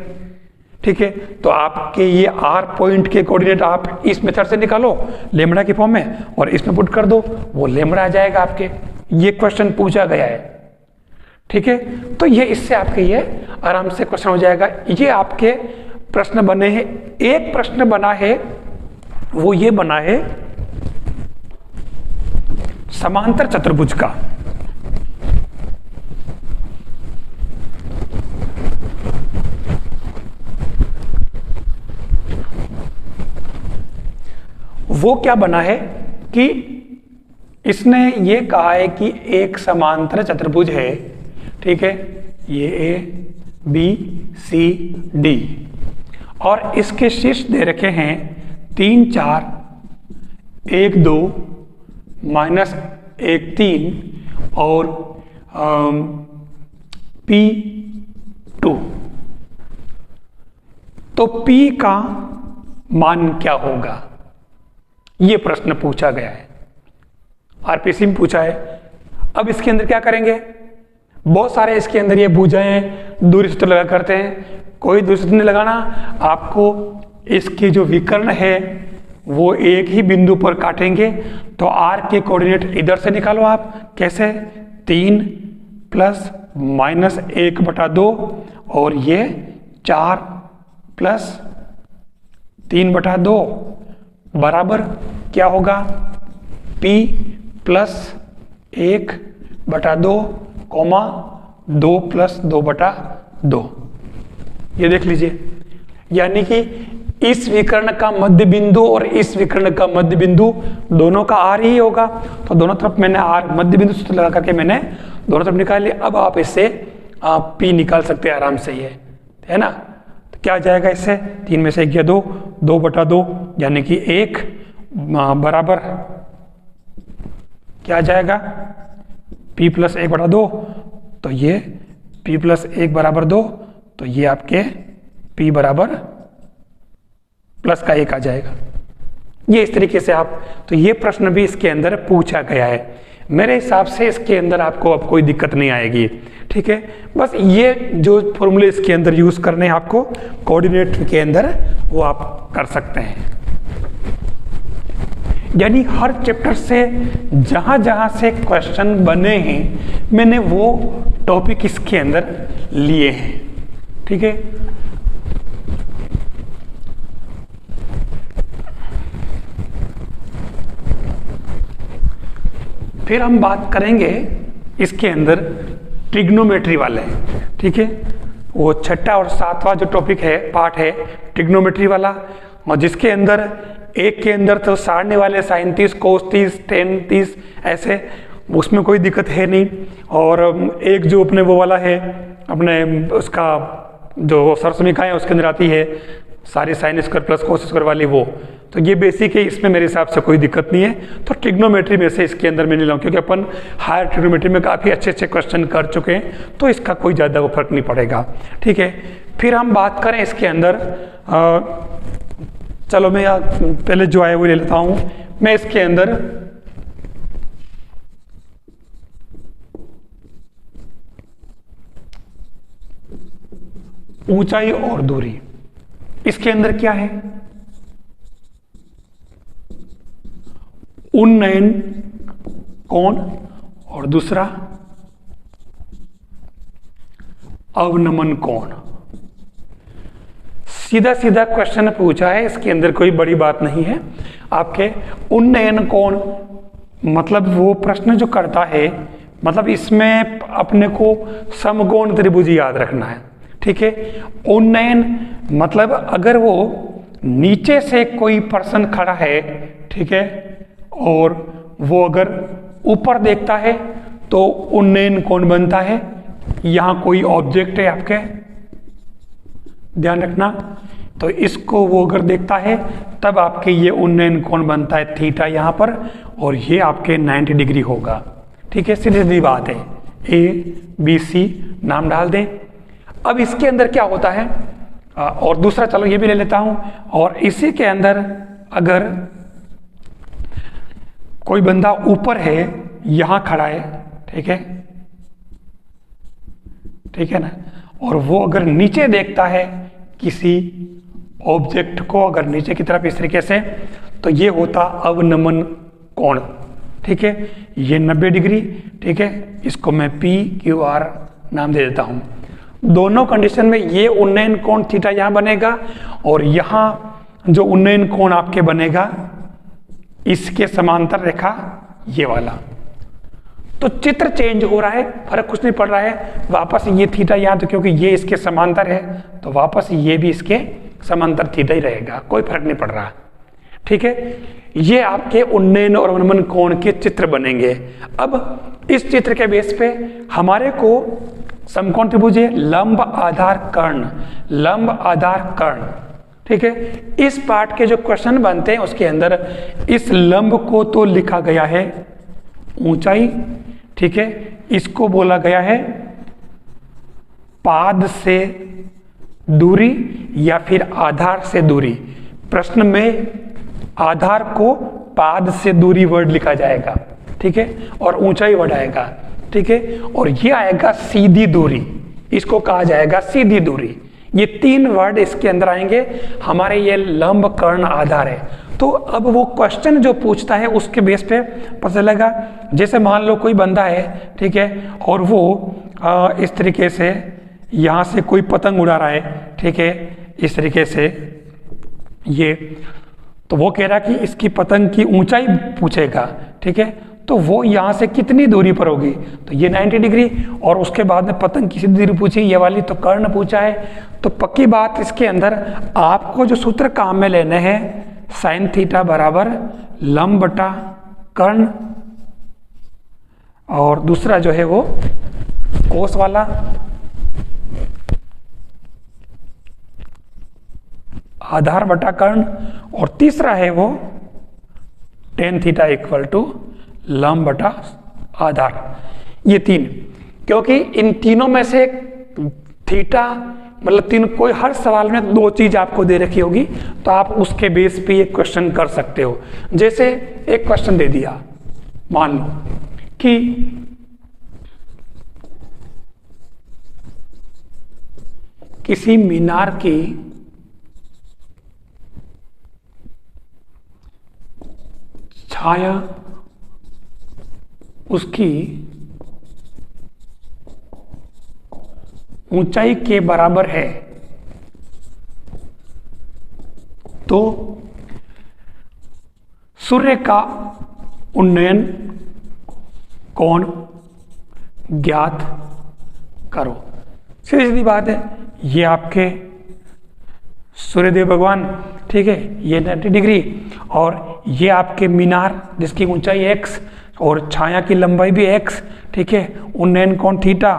ठीक है। तो आपके ये R पॉइंट के कोऑर्डिनेट आप इस मेथड से निकालो लेमड़ा की फॉर्म में और इसमें पुट कर दो, वो लेमड़ा आ जाएगा आपके। ये क्वेश्चन पूछा गया है, ठीक है। तो ये इससे आपके ये आराम से क्वेश्चन हो जाएगा। ये आपके प्रश्न बने हैं। एक प्रश्न बना है, वो ये बना है समांतर चतुर्भुज का। वो क्या बना है कि इसने ये कहा है कि एक समांतर चतुर्भुज है, ठीक है। ये ए बी सी डी और इसके शीर्ष दे रखे हैं 3 4 1 2 -1 3 और P2। तो P का मान क्या होगा, ये प्रश्न पूछा गया है, आरपीसी में पूछा है। अब इसके अंदर क्या करेंगे, बहुत सारे इसके अंदर ये भुजाएं दूरी सूत्र लगा करते हैं। कोई दूरी सूत्र नहीं लगाना, आपको इसकी जो विकर्ण है वो एक ही बिंदु पर काटेंगे। तो आर के कोऑर्डिनेट इधर से निकालो आप, कैसे, 3 + -1/2 और ये 4 + 3/2 बराबर क्या होगा, P + 1/2, 2 + 2/2। ये देख लीजिए, यानी कि इस विकर्ण का मध्य बिंदु और इस विकर्ण का मध्य बिंदु दोनों का R ही होगा। तो दोनों तरफ मैंने R मध्य बिंदु सूत्र लगा करके मैंने दोनों तरफ निकाल लिया। अब आप इससे P निकाल सकते हैं आराम से, ये है ना। तो क्या आ जाएगा इससे, 3 में से 1 गया 2, 2/2 यानी कि 1 बराबर क्या आ जाएगा, P + 1/2। तो ये P + 1 = 2, तो ये आपके P बराबर +1 आ जाएगा। ये इस तरीके से आप, तो ये प्रश्न भी इसके अंदर पूछा गया है। मेरे हिसाब से इसके अंदर आपको अब कोई दिक्कत नहीं आएगी, ठीक है। बस ये जो फॉर्मूले इसके अंदर यूज करने हैं आपको कोऑर्डिनेट के अंदर, वो आप कर सकते हैं। यानी हर चैप्टर से जहां जहां से क्वेश्चन बने हैं मैंने वो टॉपिक इसके अंदर लिए हैं, ठीक है। फिर हम बात करेंगे इसके अंदर ट्रिग्नोमेट्री वाले, ठीक है। वो 6वां और 7वां जो टॉपिक है, पार्ट है ट्रिग्नोमेट्री वाला। और जिसके अंदर एक के अंदर तो सारने वाले साइन 30 कोस 30 टेन 30 ऐसे, उसमें कोई दिक्कत है नहीं। और एक जो अपने वो वाला है अपने उसका जो सरसमिका है उसके अंदर आती है सारी sine square plus cos square वाली वो, तो ये बेसिक है, इसमें मेरे हिसाब से कोई दिक्कत नहीं है। तो ट्रिग्नोमेट्री में से इसके अंदर मैं नहीं लाऊं क्योंकि अपन हायर ट्रिग्नोमेट्री में काफ़ी अच्छे अच्छे क्वेश्चन कर चुके हैं, तो इसका कोई ज़्यादा वो फर्क नहीं पड़ेगा। ठीक है, फिर हम बात करें इसके अंदर चलो मैं पहले जो आए वो ले लेता हूँ। मैं इसके अंदर ऊंचाई और दूरी, इसके अंदर क्या है, उन्नयन कोण और दूसरा अवनमन कोण। सीधा सीधा क्वेश्चन पूछा है, इसके अंदर कोई बड़ी बात नहीं है। आपके उन्नयन कोण मतलब वो प्रश्न जो करता है, मतलब इसमें अपने को समकोण त्रिभुज याद रखना है। ठीक है, उन्नयन मतलब अगर वो नीचे से कोई पर्सन खड़ा है, ठीक है, और वो अगर ऊपर देखता है तो उन्नयन कोण बनता है। यहां कोई ऑब्जेक्ट है आपके, ध्यान रखना, तो इसको वो अगर देखता है तब आपके ये उन्नयन कोण बनता है थीटा यहां पर, और ये आपके 90 डिग्री होगा। ठीक है, सीधी सीधी बात है, ABC नाम डाल दें। अब इसके अंदर क्या होता है, और दूसरा चलो ये भी ले लेता हूं, और इसी के अंदर अगर कोई बंदा ऊपर है यहां खड़ा है, ठीक है ना, और वो अगर नीचे देखता है किसी ऑब्जेक्ट को, अगर नीचे की तरफ इस तरीके से, तो ये होता अवनमन कोण। ठीक है, ये 90 डिग्री। ठीक है, इसको मैं PQR नाम दे देता हूं। दोनों कंडीशन में ये उन्नयन कोण थीटा यहां बनेगा, और यहां जो उन्नयन कोण आपके बनेगा इसके समांतर रेखा ये वाला। तो चित्र चेंज हो रहा है, फर्क कुछ नहीं पड़ रहा है। वापस ये थीटा यहाँ, तो क्योंकि ये इसके समांतर है तो वापस ये भी इसके समांतर थीटा ही रहेगा, कोई फर्क नहीं पड़ रहा। ठीक है, ये आपके उन्नयन और अवनमन कोण के चित्र बनेंगे। अब इस चित्र के बेस पे हमारे को समकोण त्रिभुज है, लंब आधार कर्ण, लंब आधार कर्ण। ठीक है, इस पार्ट के जो क्वेश्चन बनते हैं उसके अंदर इस लंब को तो लिखा गया है ऊंचाई, ठीक है, इसको बोला गया है पाद से दूरी या फिर आधार से दूरी। प्रश्न में आधार को पाद से दूरी वर्ड लिखा जाएगा, ठीक है, और ऊंचाई वर्ड आएगा। ठीक है, और ये आएगा सीधी दूरी, इसको कहा जाएगा सीधी दूरी। ये 3 वर्ड इसके अंदर आएंगे। हमारे ये लंब कर्ण आधार है। तो अब वो क्वेश्चन जो पूछता है उसके बेस पे पता चलेगा। जैसे मान लो कोई बंदा है, ठीक है, और वो इस तरीके से यहाँ से कोई पतंग उड़ा रहा है, ठीक है, इस तरीके से ये, तो वो कह रहा कि इसकी पतंग की ऊंचाई पूछेगा। ठीक है, तो वो यहाँ से कितनी दूरी पर होगी, तो ये 90 डिग्री, और उसके बाद में पतंग किसी दूरी पूछी, ये वाली तो कर्ण पूछा है। तो पक्की बात इसके अंदर आपको जो सूत्र काम में लेने हैं, साइन थीटा बराबर लंब बटा कर्ण, और दूसरा जो है वो कोस वाला, आधार बटा कर्ण, और तीसरा है वो टेन थीटा इक्वल टू लंब बटा आधार। ये 3, क्योंकि इन तीनों में से थीटा मतलब 3, कोई हर सवाल में 2 चीज आपको दे रखी होगी, तो आप उसके बेस पे ये क्वेश्चन कर सकते हो। जैसे एक क्वेश्चन दे दिया, मान लो कि किसी मीनार की छाया उसकी ऊंचाई के बराबर है, तो सूर्य का उन्नयन कोण ज्ञात करो। सीधी सीधी बात है, ये आपके सूर्यदेव भगवान ठीक है, ये 90 डिग्री, और ये आपके मीनार जिसकी ऊंचाई x और छाया की लंबाई भी x, ठीक है, उन्नयन कोण थीटा।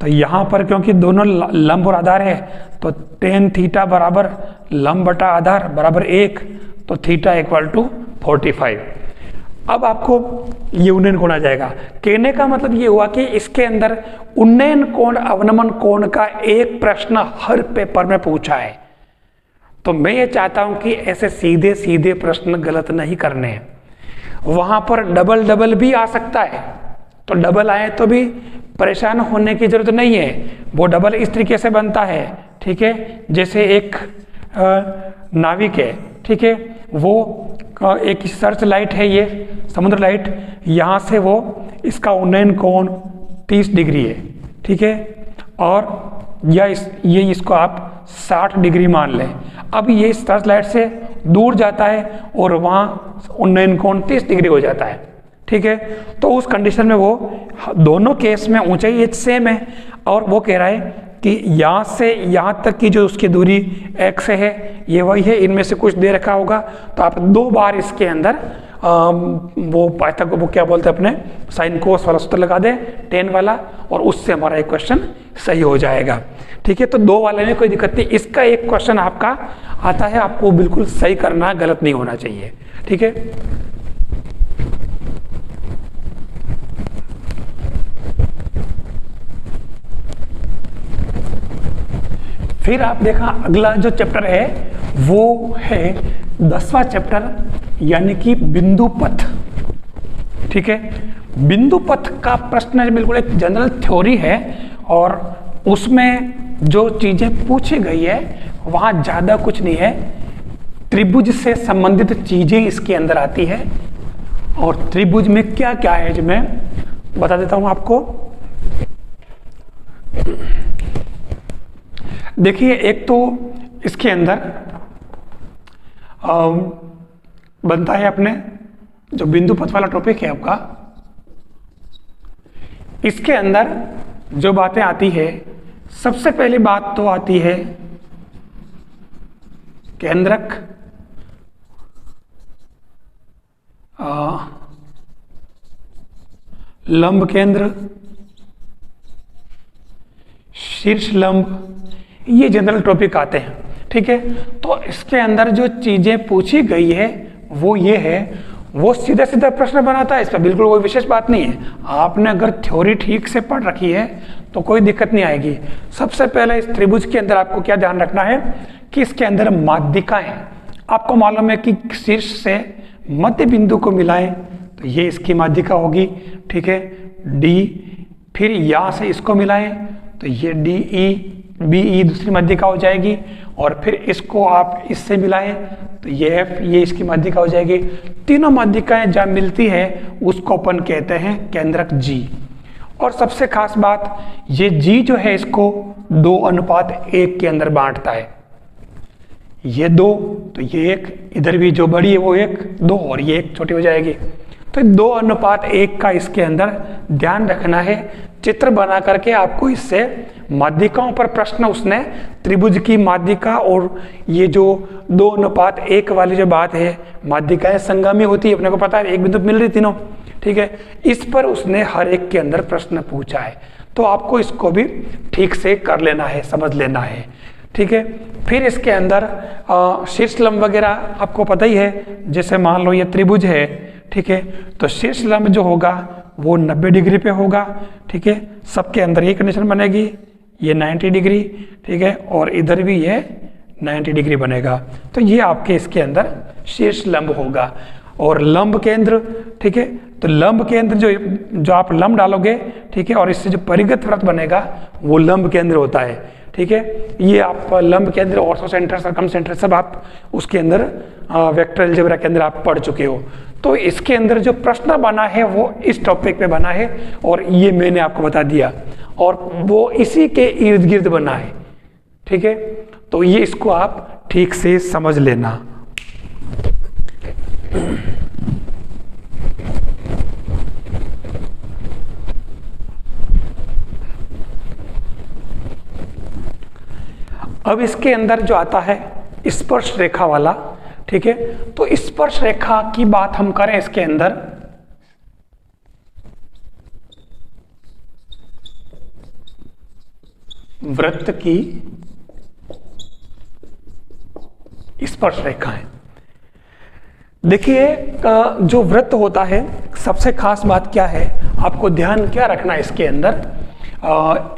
तो यहाँ पर क्योंकि दोनों लंब और आधार है तो tan थीटा बराबर लंब बटा आधार बराबर 1, तो थीटा इक्वल टू 45। अब आपको ये उन्नयन कोण आ जाएगा। कहने का मतलब ये हुआ कि इसके अंदर उन्नयन कोण अवनमन कोण का एक प्रश्न हर पेपर में पूछा है। तो मैं ये चाहता हूं कि ऐसे सीधे सीधे प्रश्न गलत नहीं करने हैं। वहां पर डबल डबल भी आ सकता है, तो डबल आए तो भी परेशान होने की जरूरत नहीं है। वो डबल इस तरीके से बनता है, ठीक है, जैसे एक नाविक है, ठीक है, वो एक सर्च लाइट है, ये समुद्र लाइट, यहाँ से वो इसका उन्नयन कोण 30 डिग्री है, ठीक है, और या ये इसको आप 60 डिग्री मान लें। अब ये सर्च लाइट से दूर जाता है और वहाँ उन्नयन कोण 30 डिग्री हो जाता है, ठीक है। तो उस कंडीशन में वो दोनों केस में ऊंचाई एच सेम है, और वो कह रहा है कि यहाँ से यहाँ तक की जो उसकी दूरी x है ये वही है, इनमें से कुछ दे रखा होगा। तो आप 2 बार इसके अंदर वो पाइथागोरस वो क्या बोलते हैं अपने साइन कोस वाला सूत्र लगा दें, tan वाला, और उससे हमारा एक क्वेश्चन सही हो जाएगा, ठीक है। तो 2 वाले में कोई दिक्कत नहीं। इसका एक क्वेश्चन आपका आता है, आपको बिल्कुल सही करना है, गलत नहीं होना चाहिए, ठीक है। फिर आप देखा अगला जो चैप्टर है वो है 10वां चैप्टर, यानी कि बिंदु पथ, ठीक है। बिंदु पथ का प्रश्न बिल्कुल एक जनरल थ्योरी है, और उसमें जो चीजें पूछी गई है वहां ज्यादा कुछ नहीं है। त्रिभुज से संबंधित चीजें इसके अंदर आती है, और त्रिभुज में क्या क्या है जो मैं बता देता हूं आपको। देखिए, एक तो इसके अंदर बनता है अपने जो बिंदु पथ वाला टॉपिक है आपका, इसके अंदर जो बातें आती है, सबसे पहली बात तो आती है केंद्रक, लंब केंद्र, शीर्ष लंब, ये जनरल टॉपिक आते हैं, ठीक है। तो इसके अंदर जो चीजें पूछी गई है वो ये है, वो सीधा सीधा प्रश्न बनाता है, इस पर बिल्कुल कोई विशेष बात नहीं है। आपने अगर थ्योरी ठीक से पढ़ रखी है तो कोई दिक्कत नहीं आएगी। सबसे पहले इस त्रिभुज के अंदर आपको क्या ध्यान रखना है कि इसके अंदर माध्यिका है। आपको मालूम है कि शीर्ष से मध्य बिंदु को मिलाएं तो ये इसकी माध्यिका होगी, ठीक है, डी। फिर यहाँ से इसको मिलाएं तो ये डी ई बी ई दूसरी माध्यिका हो जाएगी, और फिर इसको आप इससे मिलाएं तो ये एफ, ये इसकी माध्यिका हो जाएगी। तीनों माध्यिकाएं जहाँ मिलती है उसको अपन कहते हैं केंद्रक जी। और सबसे खास बात, ये जी जो है इसको 2:1 के अंदर बांटता है। ये 2 तो ये 1, इधर भी जो बड़ी है वो 1, 2, और ये 1 छोटी हो जाएगी। तो 2:1 का इसके अंदर ध्यान रखना है। चित्र बना करके आपको इससे माध्यिकाओं पर प्रश्न, उसने त्रिभुज की माध्यिका और ये जो 2:1 वाली जो बात है, माध्यिकाएं संगामी होती है, अपने को पता है, एक बिंदु मिल रही तीनों, ठीक है, इस पर उसने हर एक के अंदर प्रश्न पूछा है। तो आपको इसको भी ठीक से कर लेना है, समझ लेना है, ठीक है। फिर इसके अंदर शीर्ष लंब वगैरह आपको पता ही है। जैसे मान लो ये त्रिभुज है, ठीक है, तो शीर्ष लंब जो होगा वो 90 डिग्री पे होगा, ठीक है। सबके अंदर ये कंडीशन बनेगी, ये 90 डिग्री, ठीक है, और इधर भी ये 90 डिग्री बनेगा। तो ये आपके इसके अंदर शीर्ष लंब होगा। और लंब केंद्र, ठीक है, तो लंब केंद्र जो आप लंब डालोगे, ठीक है, और इससे जो परिगत वृत्त बनेगा वो लंब केंद्र होता है, ठीक है। ये आप लंब केंद्र, ऑर्थो सेंटर, सरकम सेंटर सब आप उसके अंदर वेक्टर अलजेब्रा के अंदर आप पढ़ चुके हो। तो इसके अंदर जो प्रश्न बना है वो इस टॉपिक पे बना है, और ये मैंने आपको बता दिया, और वो इसी के इर्द गिर्द बना है, ठीक है। तो ये इसको आप ठीक से समझ लेना। अब इसके अंदर जो आता है स्पर्श रेखा वाला। ठीक है, तो स्पर्श रेखा की बात हम करें इसके अंदर, वृत्त की स्पर्श रेखा है। देखिए जो वृत्त होता है, सबसे खास बात क्या है, आपको ध्यान क्या रखना है इसके अंदर।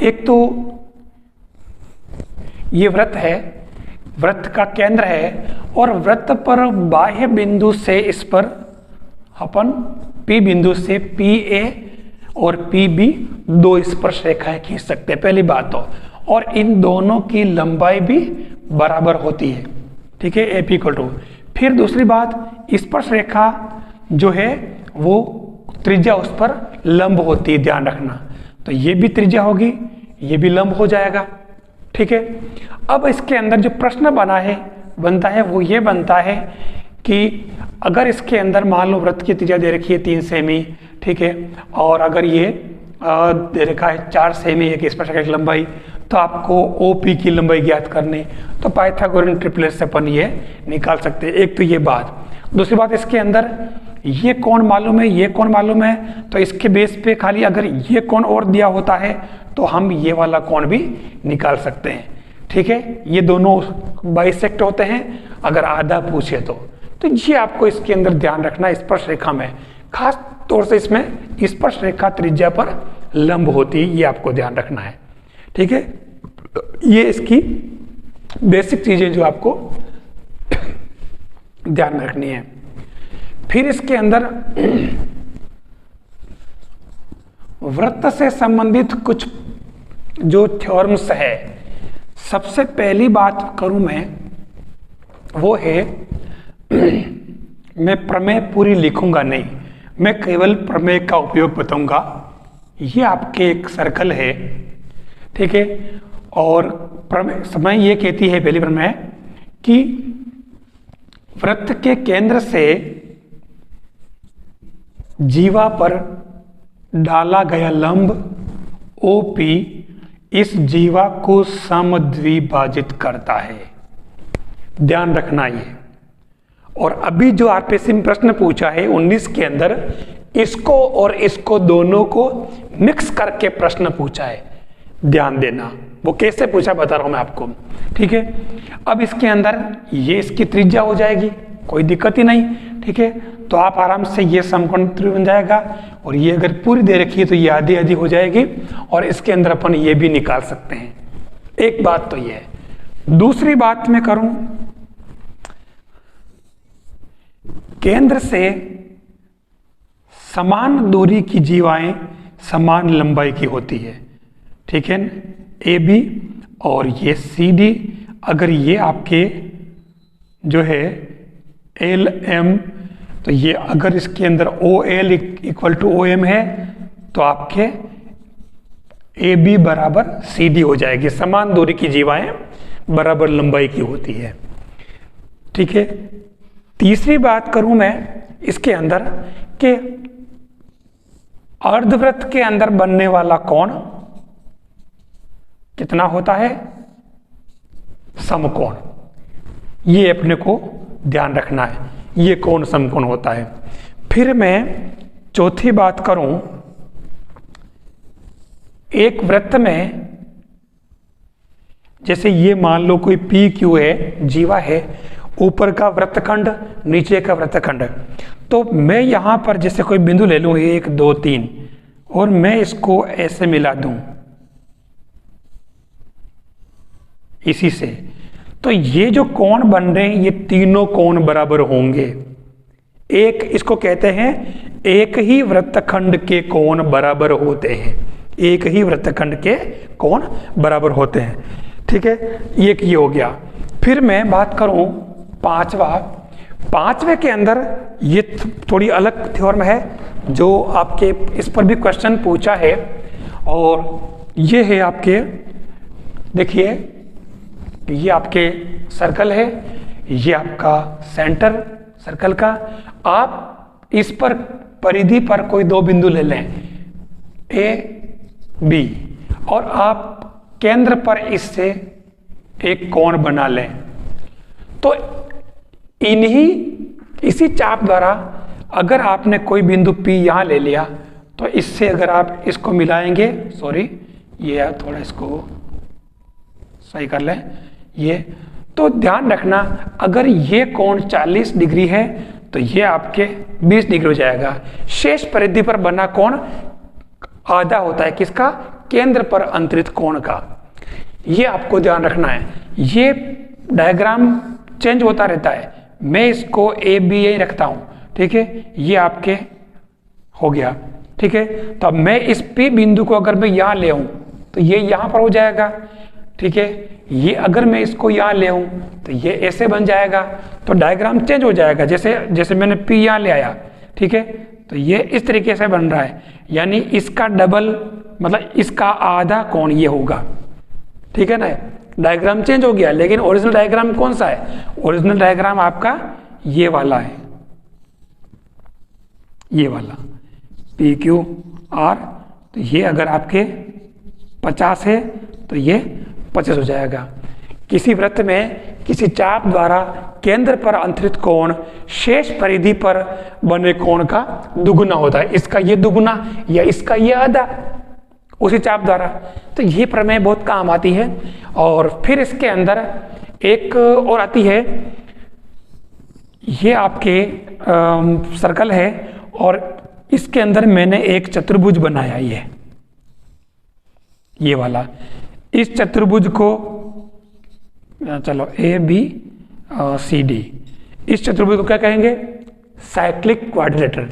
एक तो ये वृत्त है, वृत्त का केंद्र है, और वृत्त पर बाह्य बिंदु से इस पर अपन P बिंदु से PA और PB दो स्पर्श रेखाएं खींच सकते हैं, पहली बात तो। और इन दोनों की लंबाई भी बराबर होती है। ठीक है, AP इक्वल टू। फिर दूसरी बात, स्पर्श रेखा जो है वो त्रिज्या उस पर लंब होती है, ध्यान रखना। तो ये भी त्रिज्या होगी, ये भी लंब हो जाएगा। ठीक है, अब इसके अंदर जो प्रश्न बनता है वो ये बनता है कि अगर इसके अंदर मान लो वृत्त की त्रिज्या दे रखी है 3 सेमी, ठीक है, और अगर ये दे रखा है 4 सेमी एक स्पर्श रेखा की लंबाई, तो आपको OP की लंबाई ज्ञात करनी, तो पाइथागोरन ट्रिपलेट से अपन ये निकाल सकते हैं। एक तो ये बात। दूसरी बात, इसके अंदर ये कोण मालूम है, ये कोण मालूम है, तो इसके बेस पे खाली अगर ये कोण और दिया होता है तो हम ये वाला कोण भी निकाल सकते हैं। ठीक है, ये दोनों बाइसेक्ट होते हैं अगर आधा पूछे तो ये आपको इसके अंदर ध्यान रखना। स्पर्श रेखा में खास तौर से इसमें स्पर्श रेखा त्रिज्या पर लंब होती है, ये आपको ध्यान रखना है। ठीक है, ये इसकी बेसिक चीजें जो आपको ध्यान रखनी है। फिर इसके अंदर वृत्त से संबंधित कुछ जो थ्योरम्स है, सबसे पहली बात करूं मैं वो है, मैं प्रमेय पूरी लिखूंगा नहीं, मैं केवल प्रमेय का उपयोग बताऊंगा। ये आपके एक सर्कल है, ठीक है, और प्रमेय ये कहती है पहली प्रमेय कि वृत्त के केंद्र से जीवा पर डाला गया लंब OP इस जीवा को समद्विभाजित करता है, ध्यान रखना ये। और अभी जो आरपीएससी में प्रश्न पूछा है 19 के अंदर, इसको और इसको दोनों को मिक्स करके प्रश्न पूछा है, ध्यान देना। वो कैसे पूछा बता रहा हूं मैं आपको। ठीक है, अब इसके अंदर ये इसकी त्रिज्या हो जाएगी, कोई दिक्कत ही नहीं। ठीक है, तो आप आराम से ये समकोण त्रिभुज बन जाएगा, और ये अगर पूरी दे रखी है तो ये आधी आधी हो जाएगी, और इसके अंदर अपन ये भी निकाल सकते हैं। एक बात तो ये है। दूसरी बात मैं करूं, केंद्र से समान दूरी की जीवाएं समान लंबाई की होती है। ठीक है, AB और ये CD, अगर ये आपके जो है LM, तो ये अगर इसके अंदर OL इक्वल टू OM है, तो आपके AB बराबर CD हो जाएगी। समान दूरी की जीवाएं बराबर लंबाई की होती है। ठीक है, तीसरी बात करूं मैं इसके अंदर कि अर्धवृत्त के अंदर बनने वाला कोण कितना होता है, समकोण। ये अपने को ध्यान रखना है, ये कोण समकोण होता है। फिर मैं चौथी बात करूं, एक वृत्त में जैसे ये मान लो कोई PQ है, जीवा है, ऊपर का वृत्तखंड, नीचे का वृत्तखंड, तो मैं यहां पर जैसे कोई बिंदु ले लूं 1 2 3, और मैं इसको ऐसे मिला दूं इसी से, तो ये जो कोण बन रहे हैं ये तीनों कोण बराबर होंगे। एक इसको कहते हैं एक ही वृत्तखंड के कोण बराबर होते हैं, एक ही वृत्तखंड के कोण बराबर होते हैं। ठीक है, एक ये हो गया। फिर मैं बात करूं पांचवे के अंदर ये थोड़ी अलग थ्योरम है जो आपके इस पर भी क्वेश्चन पूछा है, और ये है आपके, देखिए ये आपके सर्कल है, ये आपका सेंटर सर्कल का। आप इस पर परिधि पर कोई दो बिंदु ले लें A B, और आप केंद्र पर इससे एक कोण बना लें, तो इसी चाप द्वारा अगर आपने कोई बिंदु P यहाँ ले लिया तो इससे अगर आप इसको मिलाएंगे, सॉरी ये थोड़ा इसको सही कर लें, ये तो ध्यान रखना अगर ये कोण 40 डिग्री है तो ये आपके 20 डिग्री हो जाएगा। शेष परिधि पर बना कोण आधा होता है किसका? केंद्र पर अंतरित कोण का। ये आपको ध्यान रखना है। ये डायग्राम चेंज होता रहता है, मैं इसको ए बी यही रखता हूं, ठीक है। ये आपके हो गया, ठीक है। तो अब मैं इस P बिंदु को अगर मैं यहां ले आऊं तो ये यहां पर हो जाएगा, ठीक है। ये अगर मैं इसको यहां ले आऊं तो ये ऐसे बन जाएगा, तो डायग्राम चेंज हो जाएगा। जैसे मैंने P यहां ले आया, ठीक है, तो ये इस तरीके से बन रहा है, यानी इसका डबल मतलब इसका आधा कोण ये होगा, ठीक है ना। डायग्राम चेंज हो गया, लेकिन ओरिजिनल डायग्राम कौन सा है? ओरिजिनल डायग्राम आपका ये वाला है, ये वाला पी क्यू आर। तो ये अगर आपके 50 है तो ये 25 हो जाएगा। किसी वृत्त में किसी चाप द्वारा केंद्र पर अंतरित कोण शेष परिधि पर बने कोण का दुगुना होता है। इसका ये दुगुना या इसका ये आधा उसी चाप द्वारा। तो ये प्रमेय बहुत काम आती है। और फिर इसके अंदर एक और आती है, ये आपके सर्कल है और इसके अंदर मैंने एक चतुर्भुज बनाया, ये वाला। इस चतुर्भुज को चलो ए बी सी डी, इस चतुर्भुज को क्या कहेंगे? साइक्लिक क्वाड्रिलेटरल,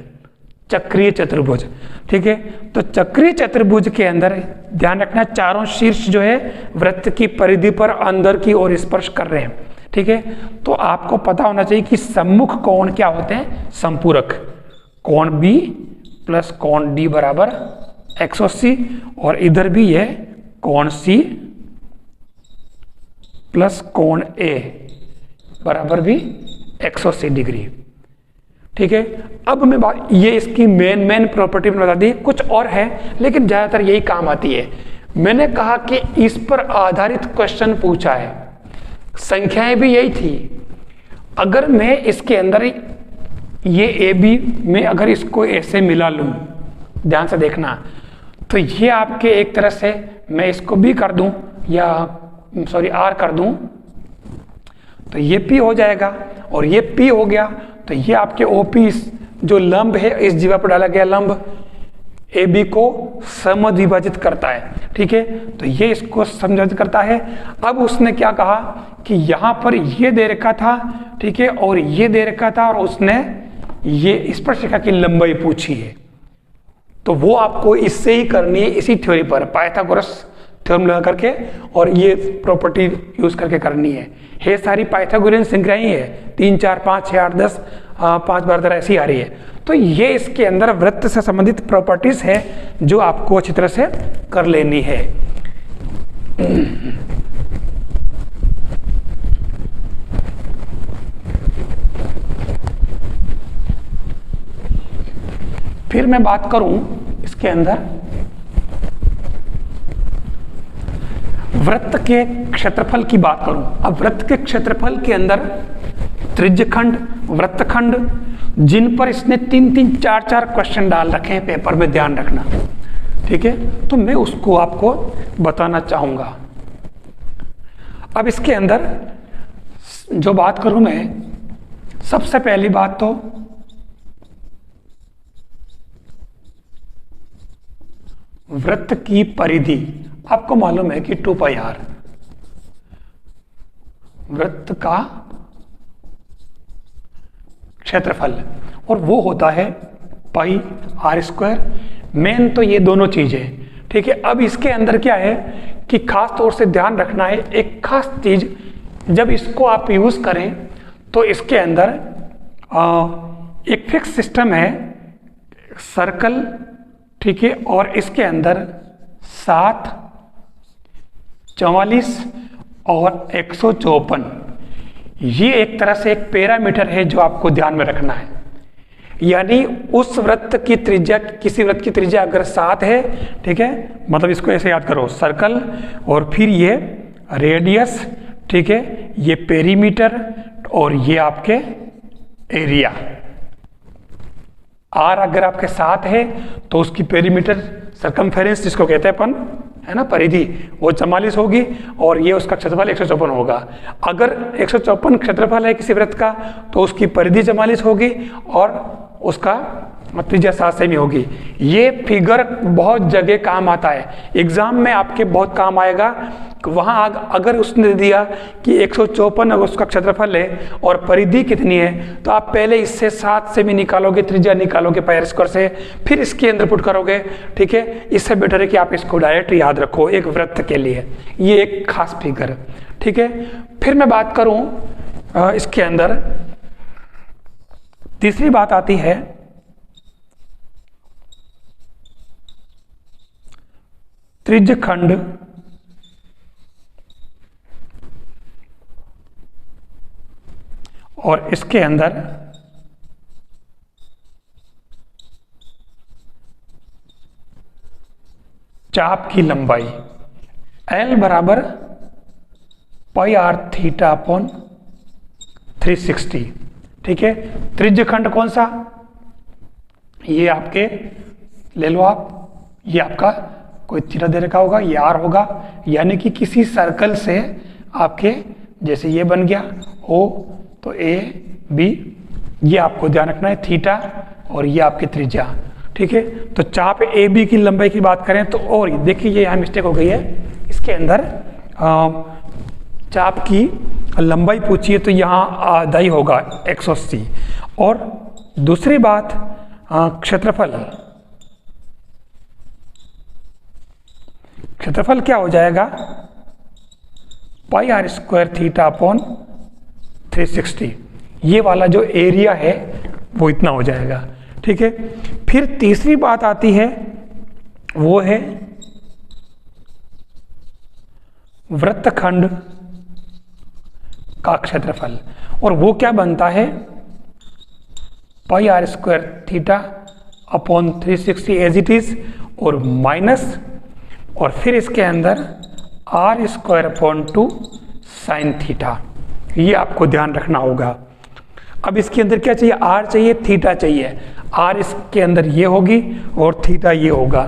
चक्रीय चतुर्भुज, ठीक है। तो चक्रीय चतुर्भुज के अंदर ध्यान रखना चारों शीर्ष जो है वृत्त की परिधि पर अंदर की ओर स्पर्श कर रहे हैं, ठीक है। तो आपको पता होना चाहिए कि सम्मुख कोण क्या होते हैं? संपूरक। कोण B प्लस कोण D बराबर 180 और इधर भी है कोण C प्लस कोण A बराबर भी 180 डिग्री, ठीक है। अब मैं ये इसकी मेन प्रॉपर्टी में बता दी, कुछ और है लेकिन ज्यादातर यही काम आती है। मैंने कहा कि इस पर आधारित क्वेश्चन पूछा है, संख्याएं भी यही थी। अगर मैं इसके अंदर ये ए बी में अगर इसको ऐसे मिला लूं, ध्यान से देखना, तो ये आपके एक तरह से मैं इसको बी कर दूं या सॉरी आर कर दूं तो ये पी हो जाएगा और ये पी हो गया। तो ये आपके ओपी जो लंब है, इस जीवा पर डाला गया लंब ए बी को समद्विभाजित करता है, ठीक है। तो ये इसको समद्विभाजित करता है। अब उसने क्या कहा कि यहाँ पर ये दे रखा था, ठीक है, और ये दे रखा था, और उसने ये स्पर्शरेखा की लंबाई पूछी है। तो वो आपको इससे ही करनी है, इसी थ्योरी पर पाइथागोरस थ्योरम लगा करके और ये प्रॉपर्टी यूज करके करनी है। सारी पाइथागोरियन संख्याएं ही है, 3 4 5 6 8 10 5 बार तरह ऐसी आ रही है। तो ये इसके अंदर वृत्त से संबंधित प्रॉपर्टीज है जो आपको अच्छी तरह से कर लेनी है। फिर मैं बात करूं इसके अंदर वृत्त के क्षेत्रफल की बात करूं। अब वृत्त के क्षेत्रफल के अंदर त्रिज्यखंड, वृत्तखंड, जिन पर इसने 3 3 4 4 क्वेश्चन डाल रखे हैं पेपर में, ध्यान रखना, ठीक है। तो मैं उसको आपको बताना चाहूंगा। अब इसके अंदर जो बात करूं मैं, सबसे पहली बात तो वृत्त की परिधि आपको मालूम है कि 2 पाई आर वृत्त का क्षेत्रफल, और वो होता है पाई आर स्क्वायर। मेन तो ये दोनों चीजें, ठीक है। अब इसके अंदर क्या है कि खास तौर से ध्यान रखना है एक खास चीज, जब इसको आप यूज करें तो इसके अंदर एक फिक्स सिस्टम है सर्कल, ठीक है, और इसके अंदर 7, 44 और 154 ये एक तरह से एक पैरामीटर है जो आपको ध्यान में रखना है। यानी उस वृत्त की त्रिज्या, किसी वृत्त की त्रिज्या अगर 7 है, ठीक है, मतलब इसको ऐसे याद करो, सर्कल और फिर ये रेडियस, ठीक है, ये पेरीमीटर और ये आपके एरिया। आर अगर आपके साथ है तो उसकी पेरीमीटर सरकमफेरेंस जिसको कहते हैं अपन, है ना, परिधि, वो 44 होगी और ये उसका क्षेत्रफल 154 होगा। अगर 154 क्षेत्रफल है किसी वृत्त का तो उसकी परिधि 44 होगी और उसका त्रिज्या 7 सेमी होगी। ये फिगर बहुत जगह काम आता है, एग्जाम में आपके बहुत काम आएगा। वहाँ अगर उसने दिया कि 154 अगर उसका क्षेत्रफल है और परिधि कितनी है तो आप पहले इससे 7 सेमी निकालोगे, त्रिज्या निकालोगे पाई स्क्वायर से, फिर इसके अंदर पुट करोगे। ठीक है, इससे बेटर है कि आप इसको डायरेक्ट याद रखो एक वृत्त के लिए, ये एक खास फिगर। ठीक है, फिर मैं बात करूं इसके अंदर तीसरी बात आती है त्रिज्यखंड और इसके अंदर चाप की लंबाई L बराबर पाई आर थीटा अपॉन 360। ठीक है, त्रिज्यखंड कौन सा, ये आपके ले लो आप, ये आपका कोई थीटा दे रखा होगा, ये आर होगा, यानी कि किसी सर्कल से आपके जैसे ये बन गया ओ, तो ए बी, ये आपको ध्यान रखना है थीटा और ये आपकी त्रिज्या। ठीक है, तो चाप ए बी की लंबाई की बात करें तो, और देखिए ये यहाँ मिस्टेक हो गई है, इसके अंदर चाप की लंबाई पूछिए तो यहाँ आधा ही होगा 180। और दूसरी बात क्षेत्रफल, क्षेत्रफल क्या हो जाएगा, pi r square theta upon 360। ये वाला जो एरिया है वो इतना हो जाएगा। ठीक है, फिर तीसरी बात आती है वो है वृत्तखंड का क्षेत्रफल, और वो क्या बनता है, pi r square theta upon 360 as it is, और माइनस, और फिर इसके अंदर r square upon 2 sine theta. ये आपको ध्यान रखना होगा। अब इसके अंदर क्या चाहिए, आर चाहिए, थीटा चाहिए। आर इसके अंदर ये होगी और थीटा ये होगा।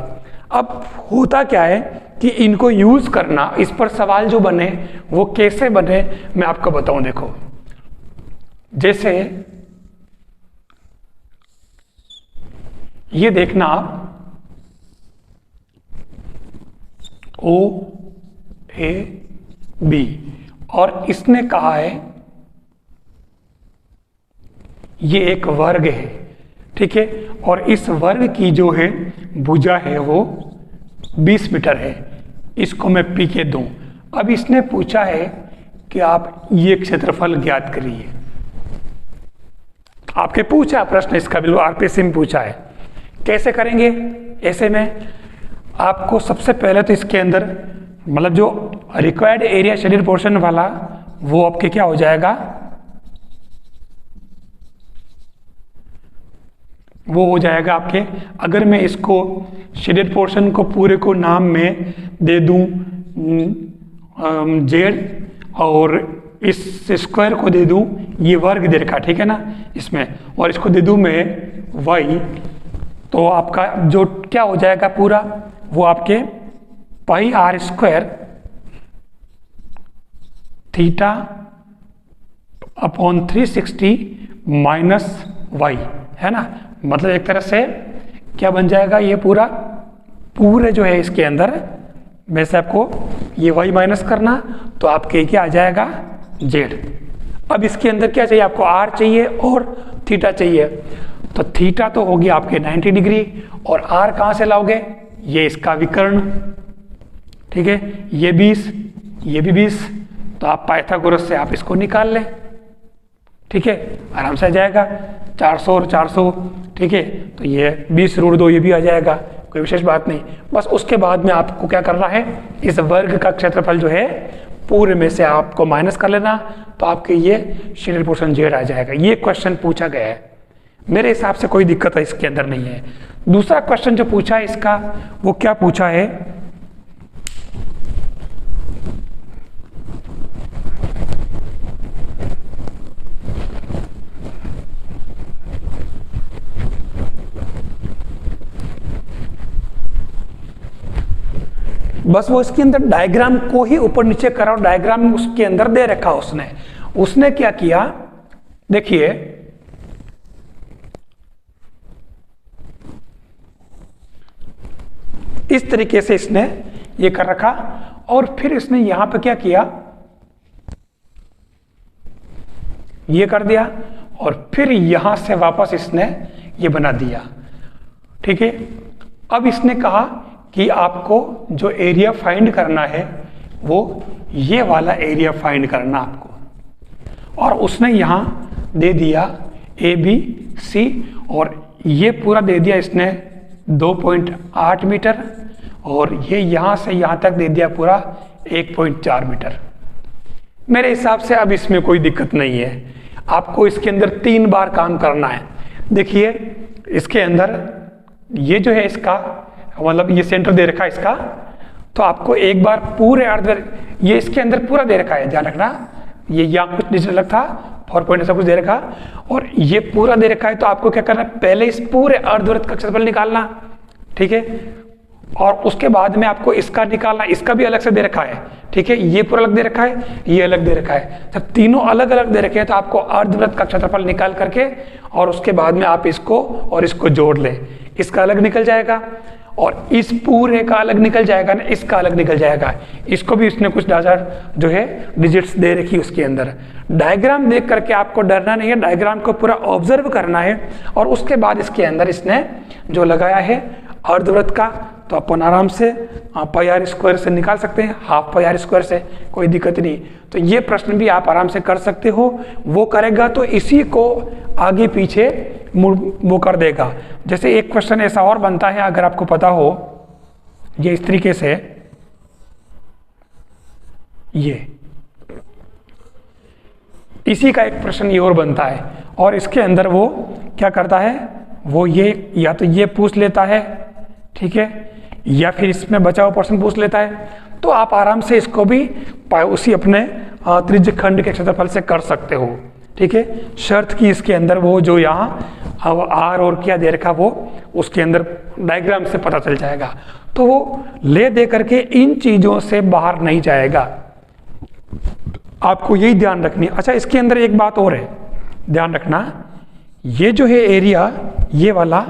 अब होता क्या है कि इनको यूज करना, इस पर सवाल जो बने वो कैसे बने मैं आपको बताऊं। देखो, जैसे ये देखना आप, ओ ए बी, और इसने कहा है ये एक वर्ग है। ठीक है, और इस वर्ग की जो है भुजा है वो 20 मीटर है, इसको मैं पी के दूं। अब इसने पूछा है कि आप ये क्षेत्रफल ज्ञात करिए। आपके पूछा प्रश्न इसका, बिल्कुल आरपीएससी में पूछा है। कैसे करेंगे, ऐसे में आपको सबसे पहले तो इसके अंदर मतलब जो रिक्वायर्ड एरिया शेडेड पोर्शन वाला वो आपके क्या हो जाएगा, वो हो जाएगा आपके, अगर मैं इसको शेडेड पोर्शन को पूरे को नाम में दे दूं जेड और इस स्क्वायर को दे दूं, ये वर्ग दे रखा, ठीक है ना इसमें, और इसको दे दूं मैं वाई, तो आपका जो क्या हो जाएगा पूरा वो आपके pi r square theta upon 360 minus y, है ना। मतलब एक तरह से क्या बन जाएगा, ये पूरे जो है इसके अंदर में से आपको ये वाई माइनस करना, तो आपके क्या आ जाएगा जेड। अब इसके अंदर क्या चाहिए आपको, आर चाहिए और थीटा चाहिए, तो थीटा तो होगी आपके 90 डिग्री, और आर कहाँ से लाओगे, ये इसका विकर्ण, ठीक है, ये 20, ये भी 20, तो आप पाइथागोरस से आप इसको निकाल लें, ठीक है, आराम से आ जाएगा 400 और 400, ठीक है, तो ये 20 रूट 2 ये भी आ जाएगा, कोई विशेष बात नहीं। बस उसके बाद में आपको क्या करना है, इस वर्ग का क्षेत्रफल जो है पूरे में से आपको माइनस कर लेना, तो आपके ये शेडेड पोर्शन जेड आ जाएगा। ये क्वेश्चन पूछा गया है, मेरे हिसाब से कोई दिक्कत है इसके अंदर नहीं है। दूसरा क्वेश्चन जो पूछा है इसका, वो क्या पूछा है, बस वो इसके अंदर डायग्राम को ही ऊपर नीचे करा और डायग्राम उसके अंदर दे रखा उसने क्या किया, देखिए इस तरीके से इसने ये कर रखा और फिर इसने यहां पे क्या किया, ये कर दिया और फिर यहां से वापस इसने ये बना दिया। ठीक है, अब इसने कहा कि आपको जो एरिया फाइंड करना है वो ये वाला एरिया फाइंड करना आपको, और उसने यहां दे दिया ए बी सी और ये पूरा दे दिया इसने 2.8 मीटर और ये यहां से यहां तक दे दिया पूरा 1.4 मीटर। मेरे हिसाब से अब इसमें कोई दिक्कत नहीं है। आपको इसके अंदर 3 बार काम करना है। देखिए इसके अंदर ये जो है इसका मतलब ये सेंटर दे रखा है इसका, तो आपको एक बार पूरे ये इसके अंदर पूरा दे रखा है, ध्यान रखना। ये यहाँ कुछ डिजिटल अलग था, 4 पॉइंट ऐसा कुछ दे रखा और ये पूरा दे रखा है, तो आपको क्या करना है, पहले इस पूरे अर्धवृत्त का क्षेत्रफल निकालना। ठीक है, और उसके बाद में आपको इसका निकालना, इसका भी अलग से दे रखा है। ठीक है, ये पूरा अलग दे रखा है, ये अलग दे रखा है। जब तीनों अलग अलग दे रखे हैं तो आपको अर्धवृत्त का क्षेत्रफल निकाल करके और उसके बाद में आप इसको और इसको जोड़ लें, इसका अलग निकल जाएगा और इस पूरे का अलग निकल जाएगा ना, इसका अलग निकल जाएगा। इसको भी उसने कुछ जो है डिजिट्स दे रखी उसके अंदर। डायग्राम देख करके आपको डरना नहीं है, डायग्राम को पूरा ऑब्जर्व करना है और उसके बाद इसके अंदर इसने जो लगाया है अर्धवृत्त का, तो अपन आराम से पाई आर स्क्वायर से निकाल सकते हैं, हाफ पाई आर स्क्वायर से, कोई दिक्कत नहीं। तो ये प्रश्न भी आप आराम से कर सकते हो। वो करेगा तो इसी को आगे पीछे वो कर देगा। जैसे एक क्वेश्चन ऐसा और बनता है, अगर आपको पता हो, ये इस तरीके से, ये इसी का एक प्रश्न ये और बनता है और इसके अंदर वो क्या करता है, वो ये या तो ये पूछ लेता है, ठीक है, या फिर इसमें बचा हुआ प्रश्न पूछ लेता है। तो आप आराम से इसको भी उसी अपने त्रिज्य खंड के क्षेत्रफल से कर सकते हो। ठीक है, शर्त की इसके अंदर वो जो यहाँ आर और क्या दे रखा वो उसके अंदर डायग्राम से पता चल जाएगा। तो वो ले दे करके इन चीजों से बाहर नहीं जाएगा, आपको यही ध्यान रखनी है। अच्छा, इसके अंदर एक बात और है, ध्यान रखना, ये जो है एरिया, ये वाला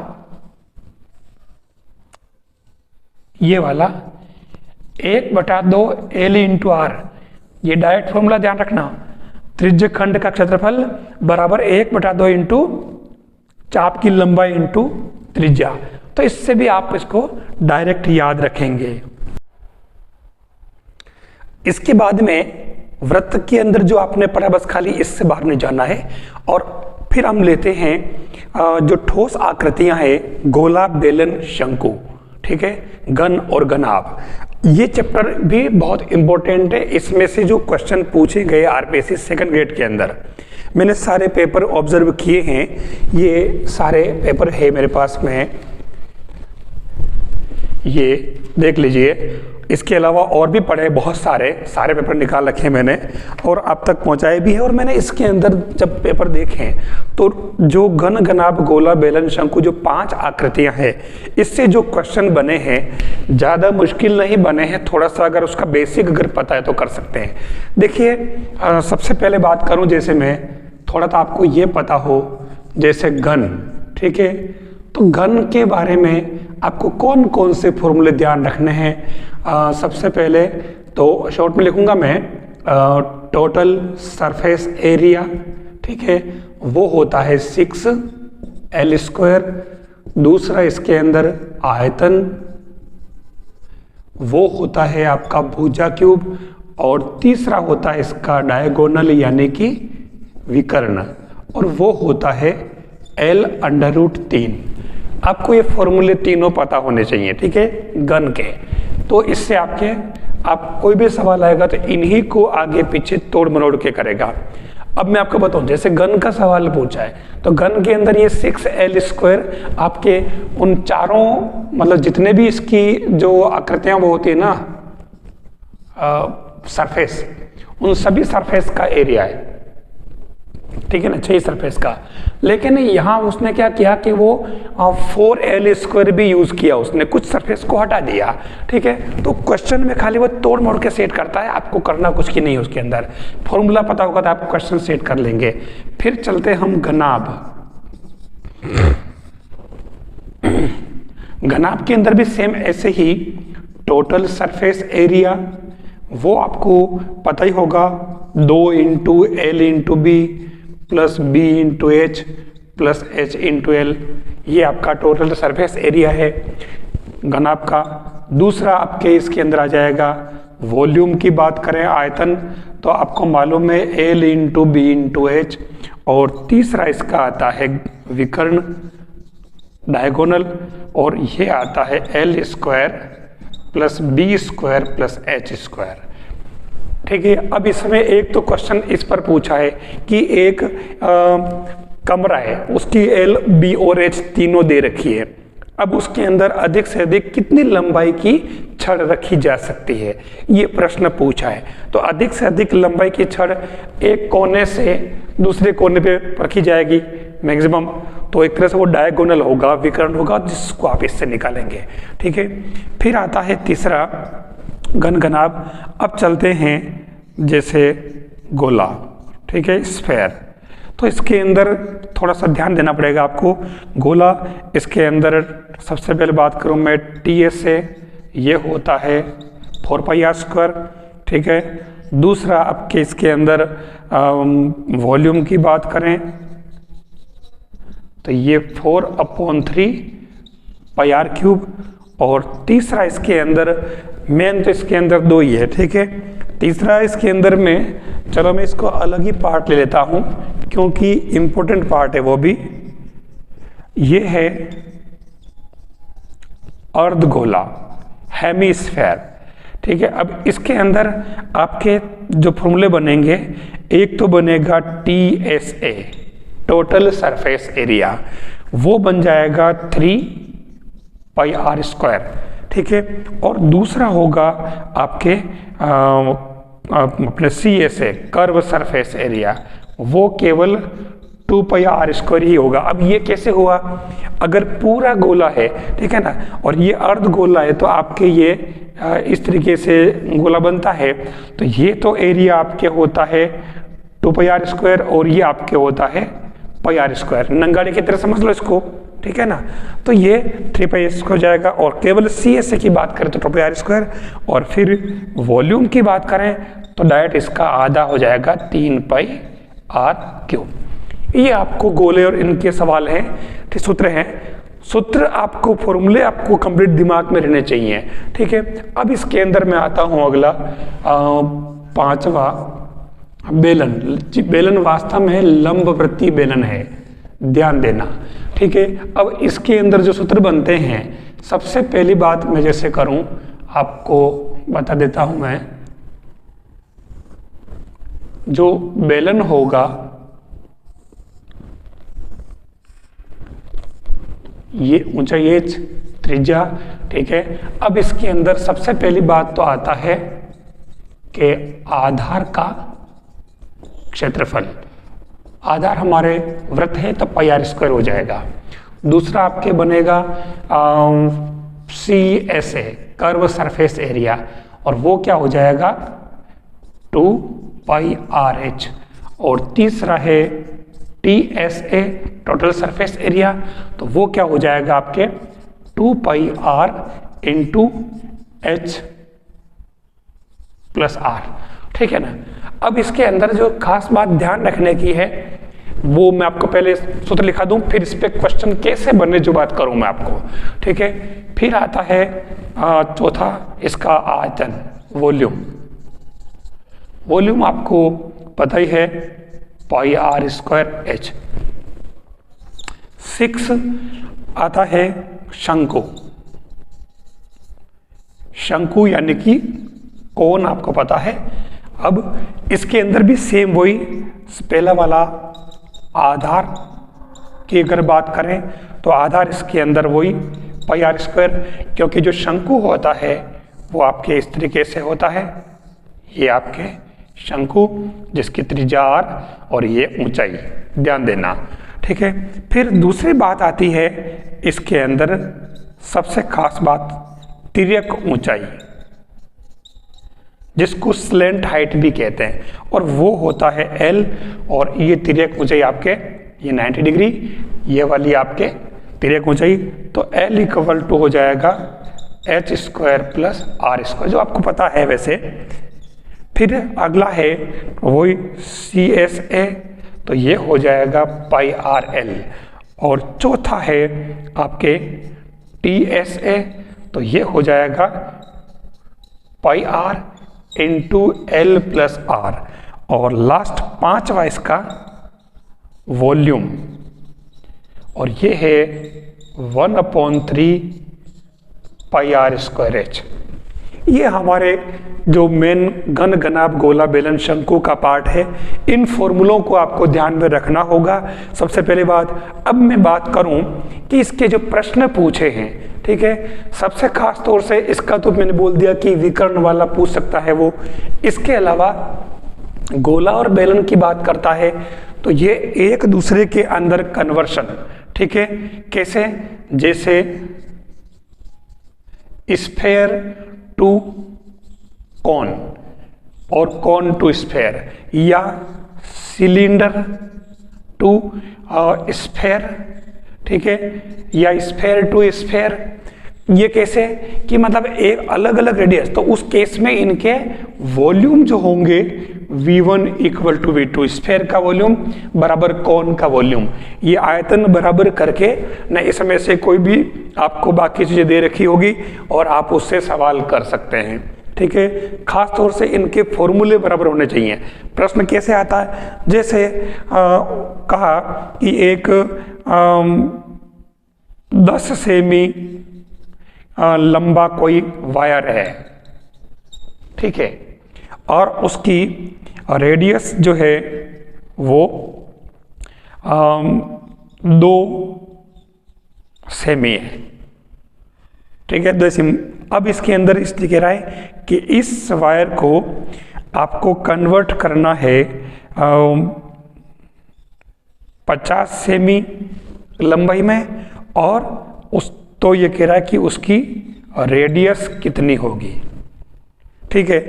1/2 L इंटू आर, ये डायरेक्ट फॉर्मूला ध्यान रखना। त्रिज्य खंड का क्षेत्रफल बराबर 1/2 इंटू चाप की लंबाई इंटू त्रिज्या। तो इससे भी आप इसको डायरेक्ट याद रखेंगे। इसके बाद में वृत्त के अंदर जो आपने पढ़ा बस खाली इससे बाहर नहीं जाना है। और फिर हम लेते हैं जो ठोस आकृतियां हैं, गोला, बेलन, शंकु, ठीक है, घन और घनाभ। ये चैप्टर भी बहुत इंपॉर्टेंट है। इसमें से जो क्वेश्चन पूछे गए आरपीएससी सेकंड ग्रेड के अंदर, मैंने सारे पेपर ऑब्जर्व किए हैं, ये सारे पेपर है मेरे पास में, ये देख लीजिए। इसके अलावा और भी पढ़े बहुत सारे पेपर निकाल रखे हैं मैंने और आप तक पहुंचाए भी है। और मैंने इसके अंदर जब पेपर देखे तो जो घन, घनाभ, गोला, बेलन, शंकु, जो 5 आकृतियां हैं, इससे जो क्वेश्चन बने हैं ज़्यादा मुश्किल नहीं बने हैं। थोड़ा सा अगर उसका बेसिक अगर पता है तो कर सकते हैं। देखिए सबसे पहले बात करूं, जैसे मैं थोड़ा तो आपको ये पता हो, जैसे घन, ठीक है, तो घन के बारे में आपको कौन कौन से फॉर्मूले ध्यान रखने हैं। सबसे पहले तो शॉर्ट में लिखूंगा मैं, टोटल सरफेस एरिया, ठीक है, वो होता है 6L²। दूसरा इसके अंदर आयतन, वो होता है आपका भुजा क्यूब। और तीसरा होता है इसका डायगोनल यानी कि विकर्ण, और वो होता है L√3। आपको ये फॉर्मूले तीनों पता होने चाहिए, ठीक है, घन के। तो इससे आप कोई भी सवाल आएगा तो इन्हीं को आगे पीछे तोड़ मरोड़ के करेगा। अब मैं आपको बताऊं, जैसे घन का सवाल पूछा है तो घन के अंदर ये 6L² आपके उन चारों मतलब जितने भी इसकी जो आकृतियां वो होती है ना सरफेस, उन सभी सरफेस का एरिया है, ठीक है ना, 6 सरफेस का। लेकिन यहाँ उसने क्या किया कि वो 4l² भी यूज किया, उसने कुछ सरफेस को हटा दिया। ठीक है, तो क्वेश्चन में खाली वो तोड़ मोड़ के सेट करता है, आपको करना कुछ की नहीं उसके अंदर। फॉर्मूला पता होगा तो आप क्वेश्चन सेट कर लेंगे। फिर चलते हम घनाभ। घनाभ के अंदर भी सेम ऐसे ही टोटल सरफेस एरिया, वो आपको पता ही होगा, 2 into l into b plus b into h plus h into l, ये आपका टोटल सरफेस एरिया है घनाभ का। दूसरा आपके इसके अंदर आ जाएगा वॉल्यूम की बात करें, आयतन, तो आपको मालूम है l into b into h. और तीसरा इसका आता है विकर्ण, डायगोनल, और ये आता है l² plus b² plus h²। ठीक है, अब इसमें एक तो क्वेश्चन इस पर पूछा है कि एक कमरा है, उसकी l, b और h तीनों दे रखी है। अब उसके अंदर अधिक से अधिक कितनी लंबाई की छड़ रखी जा सकती है, ये प्रश्न पूछा है। तो अधिक से अधिक लंबाई की छड़ एक कोने से दूसरे कोने पे रखी जाएगी मैक्सिमम, तो एक तरह से वो डायगोनल होगा, विकर्ण होगा, जिसको आप इससे निकालेंगे। ठीक है, फिर आता है तीसरा घनघनाभ। अब चलते हैं जैसे गोला, ठीक है, स्फेयर। तो इसके अंदर थोड़ा सा ध्यान देना पड़ेगा आपको। गोला, इसके अंदर सबसे पहले बात करूं मैं TS से, ये होता है 4πr²। ठीक है, दूसरा आपके इसके अंदर वॉल्यूम की बात करें तो ये 4/3 πr³। और तीसरा इसके अंदर मेन तो इसके अंदर 2 ही है। ठीक है, तीसरा इसके अंदर में, चलो मैं इसको अलग ही पार्ट ले लेता हूं क्योंकि इंपॉर्टेंट पार्ट है वो भी, ये है अर्धगोला, हेमीस्फेयर। ठीक है, अब इसके अंदर आपके जो फॉर्मूले बनेंगे, एक तो बनेगा TSA, टोटल सरफेस एरिया, वो बन जाएगा 3πr²। ठीक है, और दूसरा होगा आपके अपने CSA, कर्व सरफेस एरिया, वो केवल 2πr² ही होगा। अब ये कैसे हुआ, अगर पूरा गोला है, ठीक है ना, और ये अर्ध गोला है, तो आपके ये इस तरीके से गोला बनता है, तो ये तो एरिया आपके होता है 2πr² और ये आपके होता है πr²। नंगाड़े की तरह समझ लो इसको, ठीक है ना। तो ये 3πr² हो जाएगा। और केवल CSA की बात करें तो 2πr², और फिर वॉल्यूम की बात करें तो डायरेक्ट इसका आधा हो जाएगा 3πr³। ये आपको गोले और इनके सवाल हैं, ठीक, सूत्र हैं। सूत्र आपको, फॉर्मूले आपको कंप्लीट दिमाग में रहने चाहिए। ठीक है, अब इसके अंदर मैं आता हूं अगला 5वां, बेलन। बेलन वास्तव में लंबवृत्तीय बेलन है, ध्यान देना। ठीक है, अब इसके अंदर जो सूत्र बनते हैं, सबसे पहली बात मैं जैसे करूं आपको बता देता हूं मैं, जो बेलन होगा ये ऊंचाई h, त्रिज्या। ठीक है, अब इसके अंदर सबसे पहली बात तो आता है कि आधार का क्षेत्रफल, आधार हमारे वृत्त है तो πr² हो जाएगा। दूसरा आपके बनेगा CSA, कर्व सरफेस एरिया, और वो क्या हो जाएगा 2πrh। और तीसरा है TSA, टोटल सरफेस एरिया, तो वो क्या हो जाएगा आपके 2πr × h + r। ठीक है ना। अब इसके अंदर जो खास बात ध्यान रखने की है, वो मैं आपको पहले सूत्र लिखा दूं, फिर इस पे क्वेश्चन कैसे बने जो बात करूं मैं आपको। ठीक है, फिर आता है चौथा इसका आयतन, वॉल्यूम। वॉल्यूम आपको पता ही है πr²h। 6 आता है शंकु। शंकु यानी कि कोन, आपको पता है। अब इसके अंदर भी सेम वही, पहला वाला आधार की अगर बात करें तो आधार इसके अंदर वही πr², क्योंकि जो शंकु होता है वो आपके इस तरीके से होता है, ये आपके शंकु जिसकी त्रिज्या r और ये ऊंचाई, ध्यान देना। ठीक है, फिर दूसरी बात आती है इसके अंदर सबसे खास बात, तिर्यक ऊंचाई जिसको स्लेंट हाइट भी कहते हैं, और वो होता है L, और ये तिर्यक ऊंचाई आपके ये 90 डिग्री, ये वाली आपके तिर्यक ऊंचाई, तो L इक्वल टू हो जाएगा h square plus r square, जो आपको पता है वैसे। फिर अगला है वही CSA, तो ये हो जाएगा पाई आर एल, और चौथा है आपके TSA, तो ये हो जाएगा pi r into l plus r, और लास्ट पांचवा इसका वॉल्यूम, और ये है 1/3 पाई आर स्क्वायर एच। ये हमारे जो मेन घन घनाभ गोला बेलन शंकु का पार्ट है। इन फॉर्मूलों को आपको ध्यान में रखना होगा सबसे पहली बात। अब मैं बात करूं कि इसके जो प्रश्न पूछे हैं, ठीक है, सबसे खास तौर से इसका तो मैंने बोल दिया कि विकर्ण वाला पूछ सकता है वो। इसके अलावा गोला और बेलन की बात करता है तो ये एक दूसरे के अंदर कन्वर्शन, ठीक है, कैसे, जैसे स्फेयर टू कॉन और कॉन टू स्फेयर, या सिलेंडर टू स्फेयर, ठीक है, या स्फेयर टू स्फेयर। ये कैसे कि मतलब एक अलग अलग रेडियस, तो उस केस में इनके वॉल्यूम जो होंगे V1 equal to V2, sphere का वॉल्यूम बराबर कॉन का वॉल्यूम, ये आयतन बराबर करके न इसमें से कोई भी आपको बाकी चीजें दे रखी होगी और आप उससे सवाल कर सकते हैं, ठीक है। खास तौर से इनके फॉर्मूले बराबर होने चाहिए। प्रश्न कैसे आता है, जैसे कहा कि एक 10 सेमी लंबा कोई वायर है, ठीक है, और उसकी रेडियस जो है वो 2 सेमी है, ठीक है, 2 सेमी। अब इसके अंदर इसलिए कह रहा है कि इस वायर को आपको कन्वर्ट करना है 50 सेमी लंबाई में, और उस तो ये कह रहा है कि उसकी रेडियस कितनी होगी, ठीक है,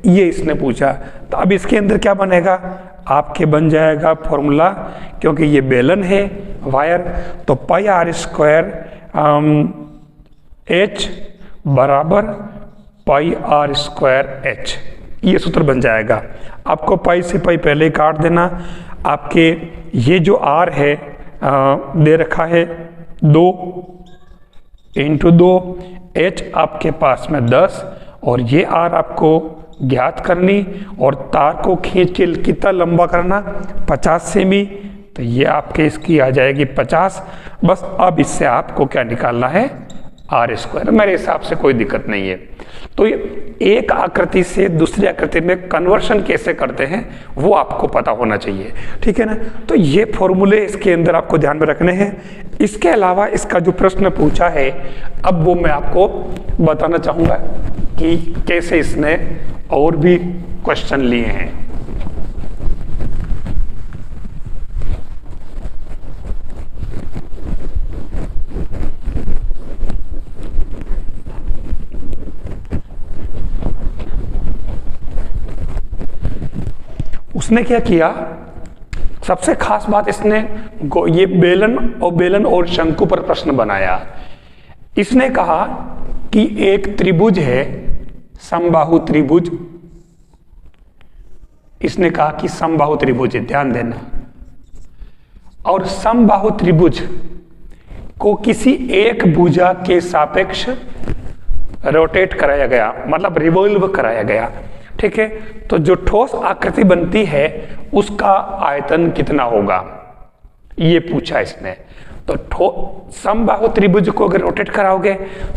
ये इसने पूछा। तो अब इसके अंदर क्या बनेगा, आपके बन जाएगा फॉर्मूला, क्योंकि ये बेलन है वायर, तो पाई आर स्क्वायर एच बराबर पाई आर स्क्वायर एच, ये सूत्र बन जाएगा। आपको पाई से पाई पहले ही काट देना। आपके ये जो आर है दे रखा है 2 इंटू 2, एच आपके पास में 10, और ये आर आपको ज्ञात करनी, और तार को खींच के कितना लंबा करना, 50 सेमी, तो ये आपके इसकी आ जाएगी 50। बस अब इससे आपको क्या निकालना है, आर स्क्वायर। मेरे हिसाब से कोई दिक्कत नहीं है। तो ये एक आकृति से दूसरी आकृति में कन्वर्शन कैसे करते हैं वो आपको पता होना चाहिए, ठीक है ना। तो ये फॉर्मूले इसके अंदर आपको ध्यान में रखने हैं। इसके अलावा इसका जो प्रश्न पूछा है, अब वो मैं आपको बताना चाहूंगा कि कैसे इसने और भी क्वेश्चन लिए हैं। उसने क्या किया, सबसे खास बात इसने ये बेलन और शंकु पर प्रश्न बनाया। इसने कहा कि एक त्रिभुज है, समबाहु त्रिभुज, इसने कहा कि समबाहु त्रिभुज है, ध्यान देना, और समबाहु त्रिभुज को किसी एक भुजा के सापेक्ष रोटेट कराया गया, मतलब रिवॉल्व कराया गया, ठीक है। तो जो ठोस आकृति बनती है उसका आयतन कितना होगा, ये पूछा इसने। तो समबाहु त्रिभुज को अगर रोटेट कराओगे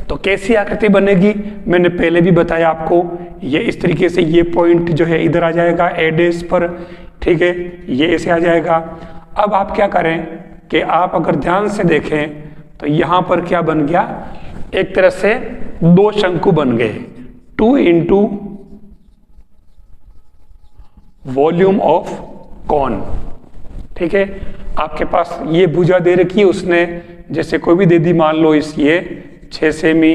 तो कैसी आकृति बनेगी, मैंने पहले भी बताया आपको। ये इस तरीके से, ये पॉइंट जो है इधर आ जाएगा ए डैश पर, ठीक है, ये ऐसे आ जाएगा। अब आप क्या करें कि आप अगर ध्यान से देखें तो यहां पर क्या बन गया, एक तरह से 2 शंकु बन गए, 2 इंटू वॉल्यूम ऑफ कॉन। ठीक है, आपके पास ये भुजा दे रखी है उसने, जैसे कोई भी दे दी, मान लो इस ये 6 सेमी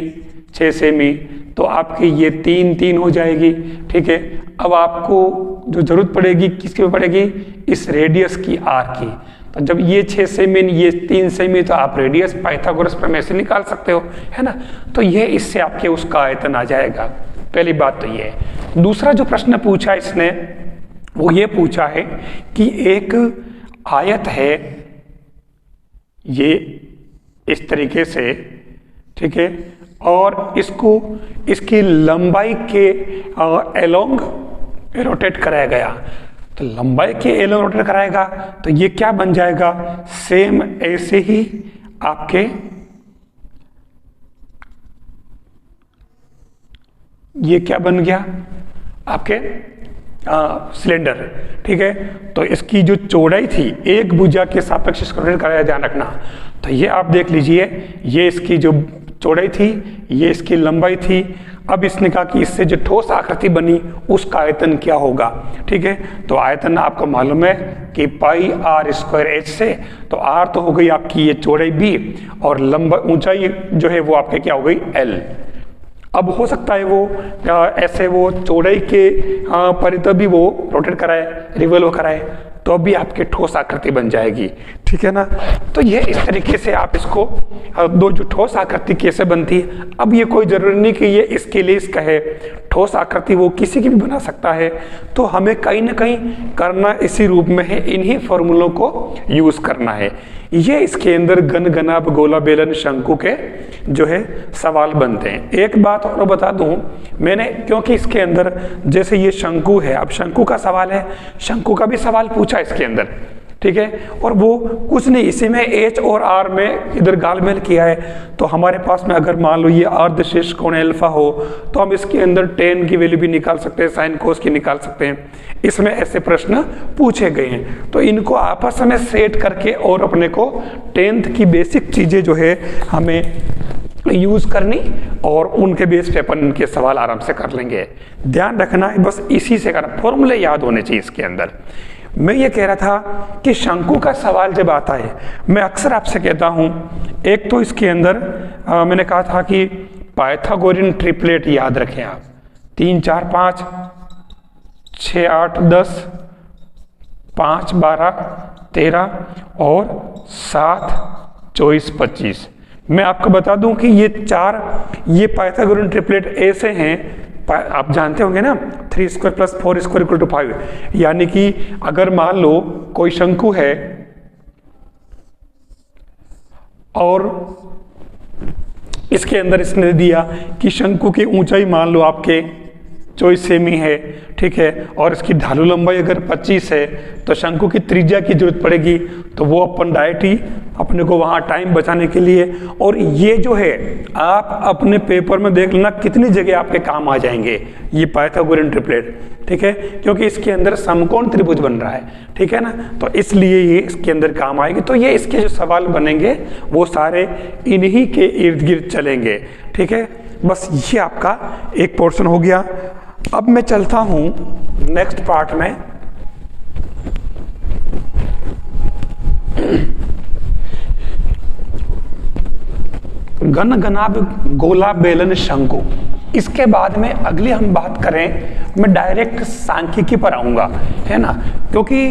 6 सेमी, तो आपकी ये 3 3 हो जाएगी। ठीक है, अब आपको जो जरूरत पड़ेगी किसकी पड़ेगी, इस रेडियस की आर की। तो जब ये 6 सेमी ये 3 सेमी, तो आप रेडियस पाइथागोरस प्रमेय से निकाल सकते हो, है ना। तो ये इससे आपके उसका आयतन आ जाएगा। पहली बात तो ये है। दूसरा जो प्रश्न पूछा इसने वो ये पूछा है कि एक आयत है ये इस तरीके से, ठीक है, और इसको इसकी लंबाई के एलोंग रोटेट कराया गया। तो लंबाई के एलोंग रोटेट कराएगा तो ये क्या बन जाएगा, सेम ऐसे ही आपके ये क्या बन गया आपके सिलेंडर। ठीक है, तो इसकी जो चौड़ाई थी एक भुजा के सापेक्ष इसको रोटेट कराया, ध्यान रखना। तो ये आप देख लीजिए, ये इसकी जो चौड़ाई थी, ये इसकी लंबाई थी। अब इसने कहा कि इससे जो ठोस आकृति बनी उसका आयतन क्या होगा। ठीक है, तो आयतन आपको मालूम है कि पाई आर स्क्वायर एच से, तो आर तो हो गई आपकी ये चौड़ाई बी, और लंबा ऊंचाई जो है वो आपके क्या हो गई एल। अब हो सकता है वो ऐसे वो चौड़ाई के परितः भी वो रोटेट कराए, रिवॉल्व कराए, तो अभी आपके ठोस आकृति बन जाएगी। ठीक है ना। तो ये इस तरीके से आप इसको दो जो ठोस आकृति कैसे बनती है। अब ये कोई जरूरी नहीं कि ये इसके लिए इसका है, ठोस आकृति वो किसी की भी बना सकता है। तो हमें कहीं ना कहीं करना इसी रूप में है, इन्हीं फॉर्मूलों को यूज करना है। ये इसके अंदर घन घनाभ गोला बेलन शंकु के जो है सवाल बनते हैं। एक बात और बता दूं मैंने, क्योंकि इसके अंदर जैसे ये शंकु है, अब शंकु का सवाल है, शंकु का भी सवाल पूछा इसके अंदर। ठीक है, और वो कुछ नहीं, इसी में एच और आर में इधर गालमेल किया है। तो हमारे पास में अगर मान लो ये अर्धशीर्ष कोण अल्फा हो, तो हम इसके अंदर टेन की वैल्यू भी निकाल सकते हैं, साइन कोस की निकाल सकते हैं। इसमें ऐसे प्रश्न पूछे गए हैं, तो इनको आपस में सेट करके और अपने को 10th की बेसिक चीजें जो है हमें यूज करनी, और उनके बेस पे अपन इनके सवाल आराम से कर लेंगे। ध्यान रखना है बस इसी से करना, फॉर्मूले याद होने चाहिए इसके अंदर। मैं ये कह रहा था कि शंकु का सवाल जब आता है, मैं अक्सर आपसे कहता हूं, एक तो इसके अंदर मैंने कहा था कि पाइथागोरियन ट्रिपलेट याद रखें आप, 3 4 5 6 8 10 5 12 13 और 7 24 25। मैं आपको बता दूं कि ये पाइथागोरियन ट्रिपलेट ऐसे हैं, आप जानते होंगे ना, 3 square plus 4 square equal to 5। यानी कि अगर मान लो कोई शंकु है और इसके अंदर इसने दिया कि शंकु की ऊंचाई मान लो आपके 24 सेमी है, ठीक है, और इसकी ढालू लंबाई अगर 25 है, तो शंकु की त्रिज्या की जरूरत पड़ेगी। तो वो अपन डायरेक्ट ही अपने को वहाँ टाइम बचाने के लिए, और ये जो है आप अपने पेपर में देख लेना कितनी जगह आपके काम आ जाएंगे ये पाइथागोरियन ट्रिपलेट। ठीक है, क्योंकि इसके अंदर समकोण त्रिभुज बन रहा है। ठीक है ना, तो इसलिए ये इसके अंदर काम आएगी। तो ये इसके जो सवाल बनेंगे वो सारे इन्हीं के इर्द गिर्द चलेंगे। ठीक है, बस ये आपका एक पोर्शन हो गया। अब मैं चलता हूं नेक्स्ट पार्ट में। घन घनाभ गोला बेलन शंकु, इसके बाद में अगली हम बात करें, मैं डायरेक्ट सांख्यिकी पर आऊंगा, है ना, क्योंकि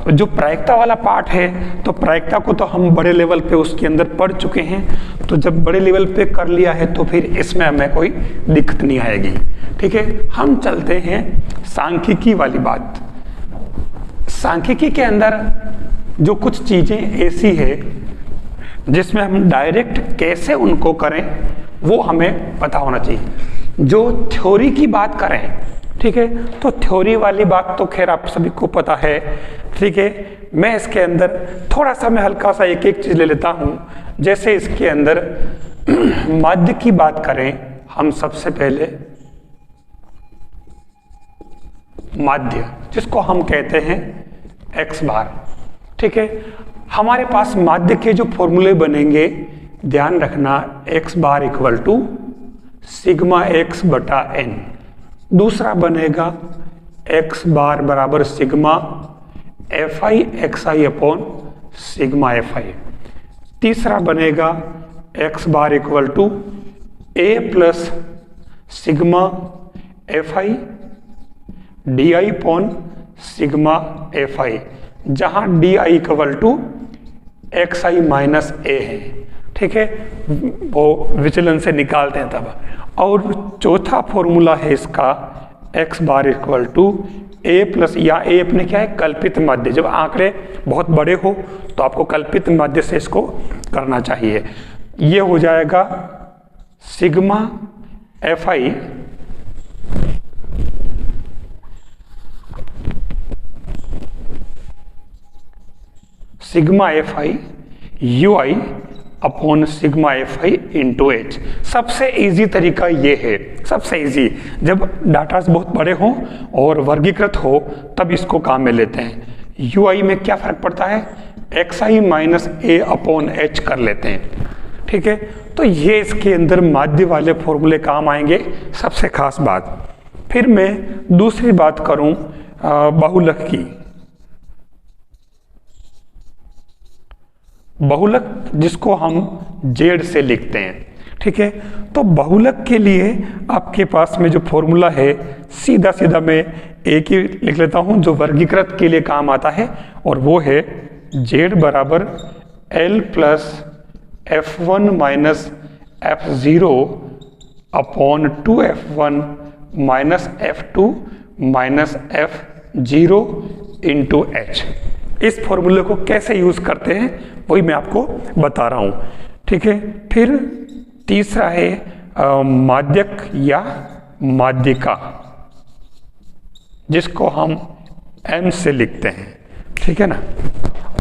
जो प्रायिकता वाला पार्ट है, तो प्रायिकता को तो हम बड़े लेवल पे उसके अंदर पढ़ चुके हैं। तो जब बड़े लेवल पे कर लिया है तो फिर इसमें हमें कोई दिक्कत नहीं आएगी। ठीक है, हम चलते हैं सांख्यिकी वाली बात। सांख्यिकी के अंदर जो कुछ चीजें ऐसी है जिसमें हम डायरेक्ट कैसे उनको करें वो हमें पता होना चाहिए। जो थ्योरी की बात करें, ठीक है, तो थ्योरी वाली बात तो खैर आप सभी को पता है। ठीक है, मैं इसके अंदर थोड़ा सा मैं हल्का सा एक एक चीज ले लेता हूं। जैसे इसके अंदर माध्य की बात करें, हम सबसे पहले माध्य जिसको हम कहते हैं x बार। ठीक है, हमारे पास माध्य के जो फॉर्मूले बनेंगे, ध्यान रखना, x bar equal to sigma x बटा n। दूसरा बनेगा एक्स बार बराबर sigma f i x i upon sigma f i. तीसरा बनेगा x bar equal to a plus sigma f i d i upon sigma f i, जहां d i equal to x i minus a है। ठीक है, वो विचलन से निकालते हैं तब। और चौथा फॉर्मूला है इसका x bar equal to a plus, या ए अपने क्या है, कल्पित माध्य। जब आंकड़े बहुत बड़े हो तो आपको कल्पित माध्य से इसको करना चाहिए। ये हो जाएगा sigma f I sigma f I you I upon sigma f I into H. सबसे इजी तरीका ये है, सबसे इजी। जब डाटा बहुत बड़े हों और वर्गीकृत हो तब इसको काम में लेते हैं। यू आई में क्या फर्क पड़ता है, x i minus A upon H कर लेते हैं। ठीक है, तो ये इसके अंदर माध्य वाले फॉर्मूले काम आएंगे, सबसे खास बात। फिर मैं दूसरी बात करूं बहुलक की। बहुलक जिसको हम जेड से लिखते हैं। ठीक है, तो बहुलक के लिए आपके पास में जो फॉर्मूला है सीधा सीधा मैं एक ही लिख लेता हूं जो वर्गीकृत के लिए काम आता है, और वो है जेड बराबर l plus F one minus F zero upon two F one minus F two minus F zero into H. इस फॉर्मूले को कैसे यूज करते हैं वही मैं आपको बता रहा हूं। ठीक है, फिर तीसरा है माध्यक या माध्यिका, जिसको हम एम से लिखते हैं। ठीक है ना,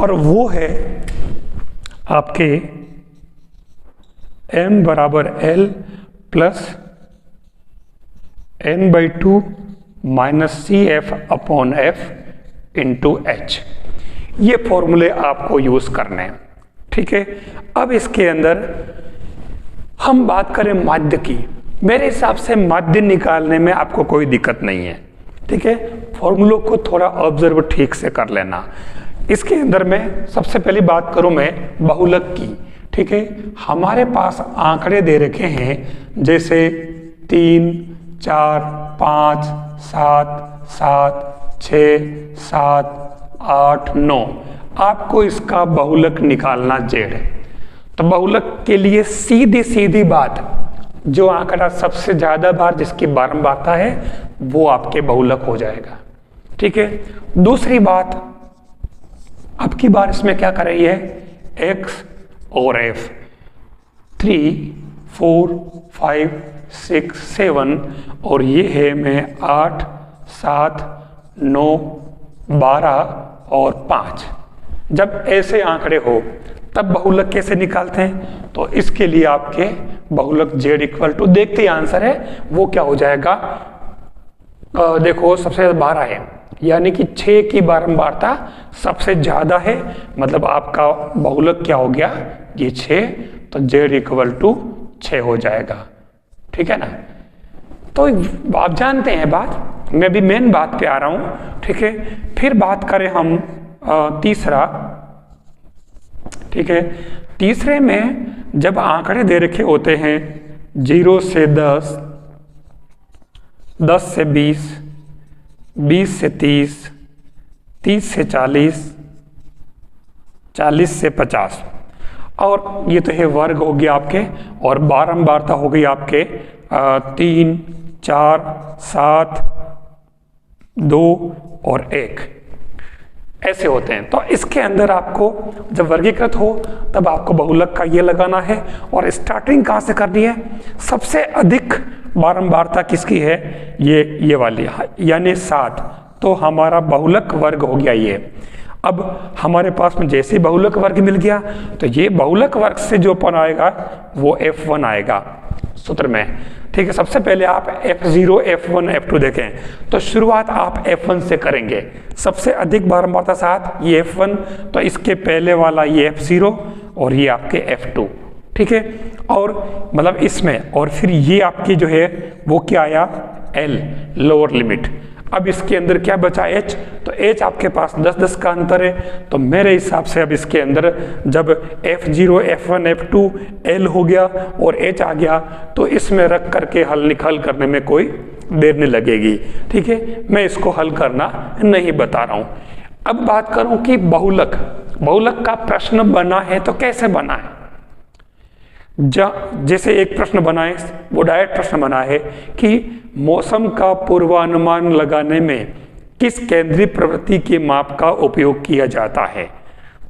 और वो है आपके एम बराबर l plus n by two minus c f upon f into h. ये फॉर्मूले आपको यूज करने हैं। ठीक है, अब इसके अंदर हम बात करें माध्य की। मेरे हिसाब से माध्य निकालने में आपको कोई दिक्कत नहीं है। ठीक है, फॉर्मूलों को थोड़ा ऑब्जर्व ठीक से कर लेना। इसके अंदर मैं सबसे पहली बात करूं मैं बहुलक की। ठीक है, हमारे पास आंकड़े दे रखे हैं जैसे 3, 4, 5, 7, 7, 6, 7, 8, 9। आपको इसका बहुलक निकालना जेड है। तो बहुलक के लिए सीधी सीधी बात, जो आंकड़ा सबसे ज्यादा बार जिसकी बारंबारता है वो आपके बहुलक हो जाएगा। ठीक है, दूसरी बात, अब की बार इसमें क्या कर रही है, एक्स और एफ 3, 4, 5, 6, 7, और ये है मैं 8, 7, 9, 12 और 5। जब ऐसे आंकड़े हो तब बहुलक कैसे निकालते हैं, तो इसके लिए आपके बहुलक जेड इक्वल टू, देखते ही आंसर है वो क्या हो जाएगा। देखो सबसे ज्यादा 12 है, यानी कि 6 की बारंबारता सबसे ज्यादा है, मतलब आपका बहुलक क्या हो गया, ये 6, तो जेड इक्वल टू 6 हो जाएगा। ठीक है ना, तो आप जानते हैं बात, मैं भी मेन बात पे आ रहा हूं। ठीक है, फिर बात करें हम तीसरा। ठीक है, तीसरे में जब आंकड़े दे रखे होते हैं 0 से 10, 10 से 20, 20 से 30, 30 से 40, 40 से 50, और ये तो है वर्ग हो गया आपके, और बारंबारता हो गई आपके 3, 4, 7, 2 और 1, ऐसे होते हैं। तो इसके अंदर आपको जब वर्गीकृत हो तब आपको बहुलक का ये लगाना है, और स्टार्टिंग कहाँ से करनी है, सबसे अधिक बारंबारता किसकी है, ये वाली, यानी 7, तो हमारा बहुलक वर्ग हो गया ये। अब हमारे पास में जैसे बहुलक वर्ग मिल गया तो ये बहुलक वर्ग से जो पद आएगा वो F1 आएगा सूत्र में। ठीक है, सबसे पहले आप F0, F1, F2 देखें तो शुरुआत आप F1 से करेंगे। सबसे अधिक बारंबारता 7, ये F1, तो इसके पहले वाला ये F0 और ये आपके F2। ठीक है, और मतलब इसमें, और फिर ये आपकी जो है वो क्या आया, L, लोअर लिमिट। अब इसके अंदर क्या बचा h, तो h आपके पास 10-10 का अंतर है, तो मेरे हिसाब से अब इसके अंदर जब F0 F1 F2 L हो गया और h आ गया तो इसमें रख करके हल करने में कोई देर नहीं लगेगी। ठीक है, मैं इसको हल करना नहीं बता रहा हूं। अब बात करूं कि बहुलक का प्रश्न बना है तो कैसे बना है। जैसे एक प्रश्न बना है, वो डायरेक्ट प्रश्न बना है कि मौसम का पूर्वानुमान लगाने में किस केंद्रीय प्रवृत्ति के माप का उपयोग किया जाता है,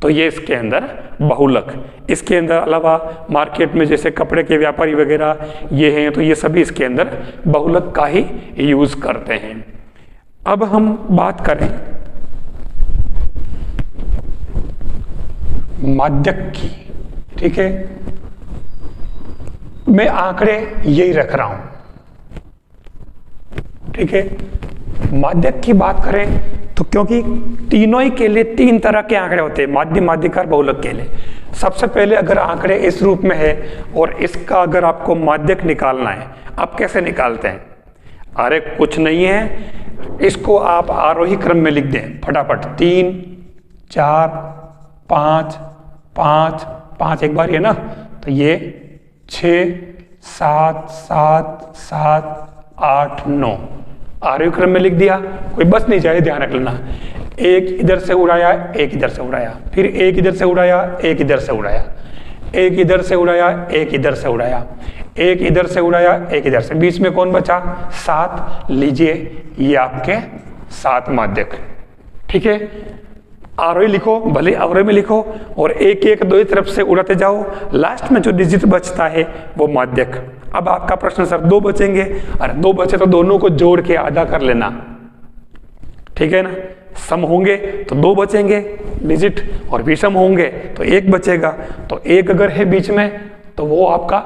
तो ये इसके अंदर बहुलक। इसके अंदर अलावा मार्केट में जैसे कपड़े के व्यापारी वगैरह ये हैं, तो ये सभी इसके अंदर बहुलक का ही यूज करते हैं। अब हम बात करें माध्यक की। ठीक है, मैं आंकड़े यही रख रहा हूं। ठीक है, माध्यक की बात करें तो क्योंकि तीनों ही के लिए 3 तरह के आंकड़े होते हैं, माध्य, माध्यिका और बहुलक के लिए। सबसे पहले अगर आंकड़े इस रूप में है और इसका अगर आपको माध्यक निकालना है, आप कैसे निकालते हैं? अरे कुछ नहीं है, इसको आप आरोही क्रम में लिख दें फटाफट। 3 4 5 5 5 एक बार ये ना, तो ये 6 7 7 7 8 9 आरोही क्रम में लिख दिया। कोई बस नहीं जाए, ध्यान रख लेना। एक इधर से उड़ाया, एक इधर से उड़ाया, फिर एक इधर से उड़ाया, एक इधर से उड़ाया, एक इधर से उड़ाया, एक इधर से उड़ाया, एक इधर से उड़ाया, एक इधर से, बीच में कौन बचा? 7। लीजिए, ये आपके 7 माध्यक। ठीक है, आरोही लिखो, भले अवरोही में लिखो, और एक एक दो ही तरफ से उड़ाते जाओ, लास्ट में जो डिजिट बचता है वो माध्यक। अब आपका प्रश्न, सर 2 बचेंगे। अरे 2 बचे तो दोनों को जोड़ के आधा कर लेना। ठीक है ना, सम होंगे तो 2 बचेंगे डिजिट, और विषम होंगे तो 1 बचेगा। तो 1 अगर है बीच में तो वो आपका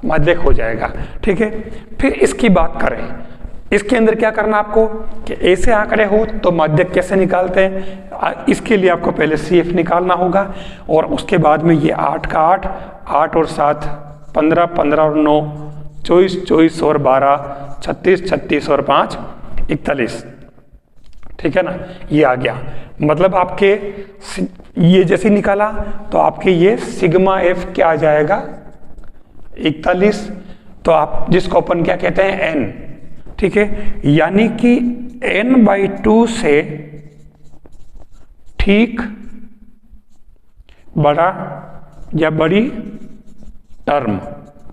माध्यक हो जाएगा। ठीक है, फिर इसकी बात करें, इसके अंदर क्या करना आपको कि ऐसे आंकड़े हो तो माध्यक कैसे निकालते हैं। इसके लिए आपको पहले CF निकालना होगा, और उसके बाद में ये 8 का 8, 8 और 7 15, 15 और 9 24, 24 और 12 36, 36 और 5 41। ठीक है ना, ये आ गया। मतलब आपके ये जैसे निकाला तो आपके ये सिग्मा F क्या आ जाएगा? 41। तो आप जिसको अपन क्या कहते हैं? N। ठीक है, यानी कि N/2 से ठीक बड़ा या बड़ी टर्म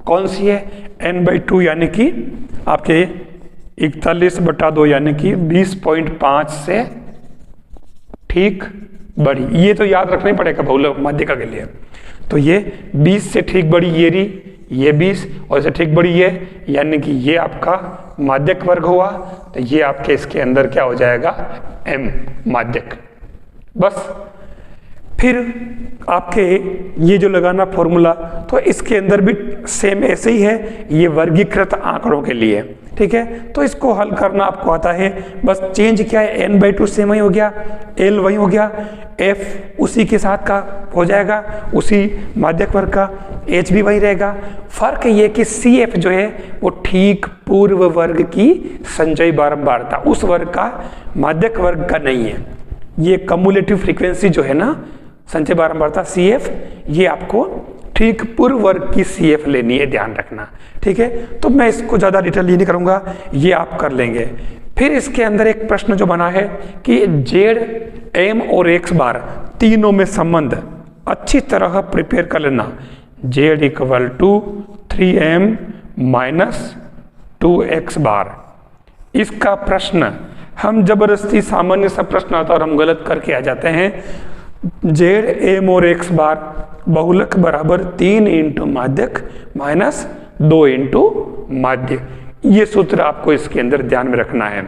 कौन सी है? N/2 यानी कि आपके 41/2 यानी कि 20.5 से ठीक बड़ी। ये तो याद रखना ही पड़ेगा बहुलक माध्यिका के लिए। तो ये 20 से ठीक बड़ी ये रही, ये 20, और इससे ठीक बड़ी ये, यानी कि ये आपका माध्यक वर्ग हुआ। तो ये आपके इसके अंदर क्या हो जाएगा? M माध्यक। बस फिर आपके ये जो लगाना फॉर्मूला, तो इसके अंदर भी सेम ऐसे ही है, ये वर्गीकृत आंकड़ों के लिए। ठीक है, तो इसको हल करना आपको आता है। बस चेंज क्या है? N/2 सेम वही हो गया, L वही हो गया, F उसी के साथ का हो जाएगा, उसी माध्यक वर्ग का, H भी वही रहेगा। फर्क ये कि CF जो है वो ठीक पूर्व वर्ग की संचयी बारंबारता, उस वर्ग का, माध्यक वर्ग का नहीं है। ये कम्युलेटिव फ्रीक्वेंसी जो है ना, संचय बारंबारता CF, ये आपको ठीक पूर्व वर्ग की CF लेनी है, ध्यान रखना। ठीक है, तो मैं इसको ज़्यादा डिटेल नहीं करूँगा, ये आप कर लेंगे। फिर इसके अंदर एक प्रश्न जो बना है कि Z, M और X बार तीनों में संबंध अच्छी तरह प्रिपेयर कर लेना। Z = 3M - 2X बार। इसका प्रश्न हम जबरदस्ती, सामान्य सा प्रश्न आता है और हम गलत करके आ जाते हैं। Z, M और X बार बहुलक बराबर 3 × माध्यक - 2 × माध्य। ये सूत्र आपको इसके अंदर ध्यान में रखना है।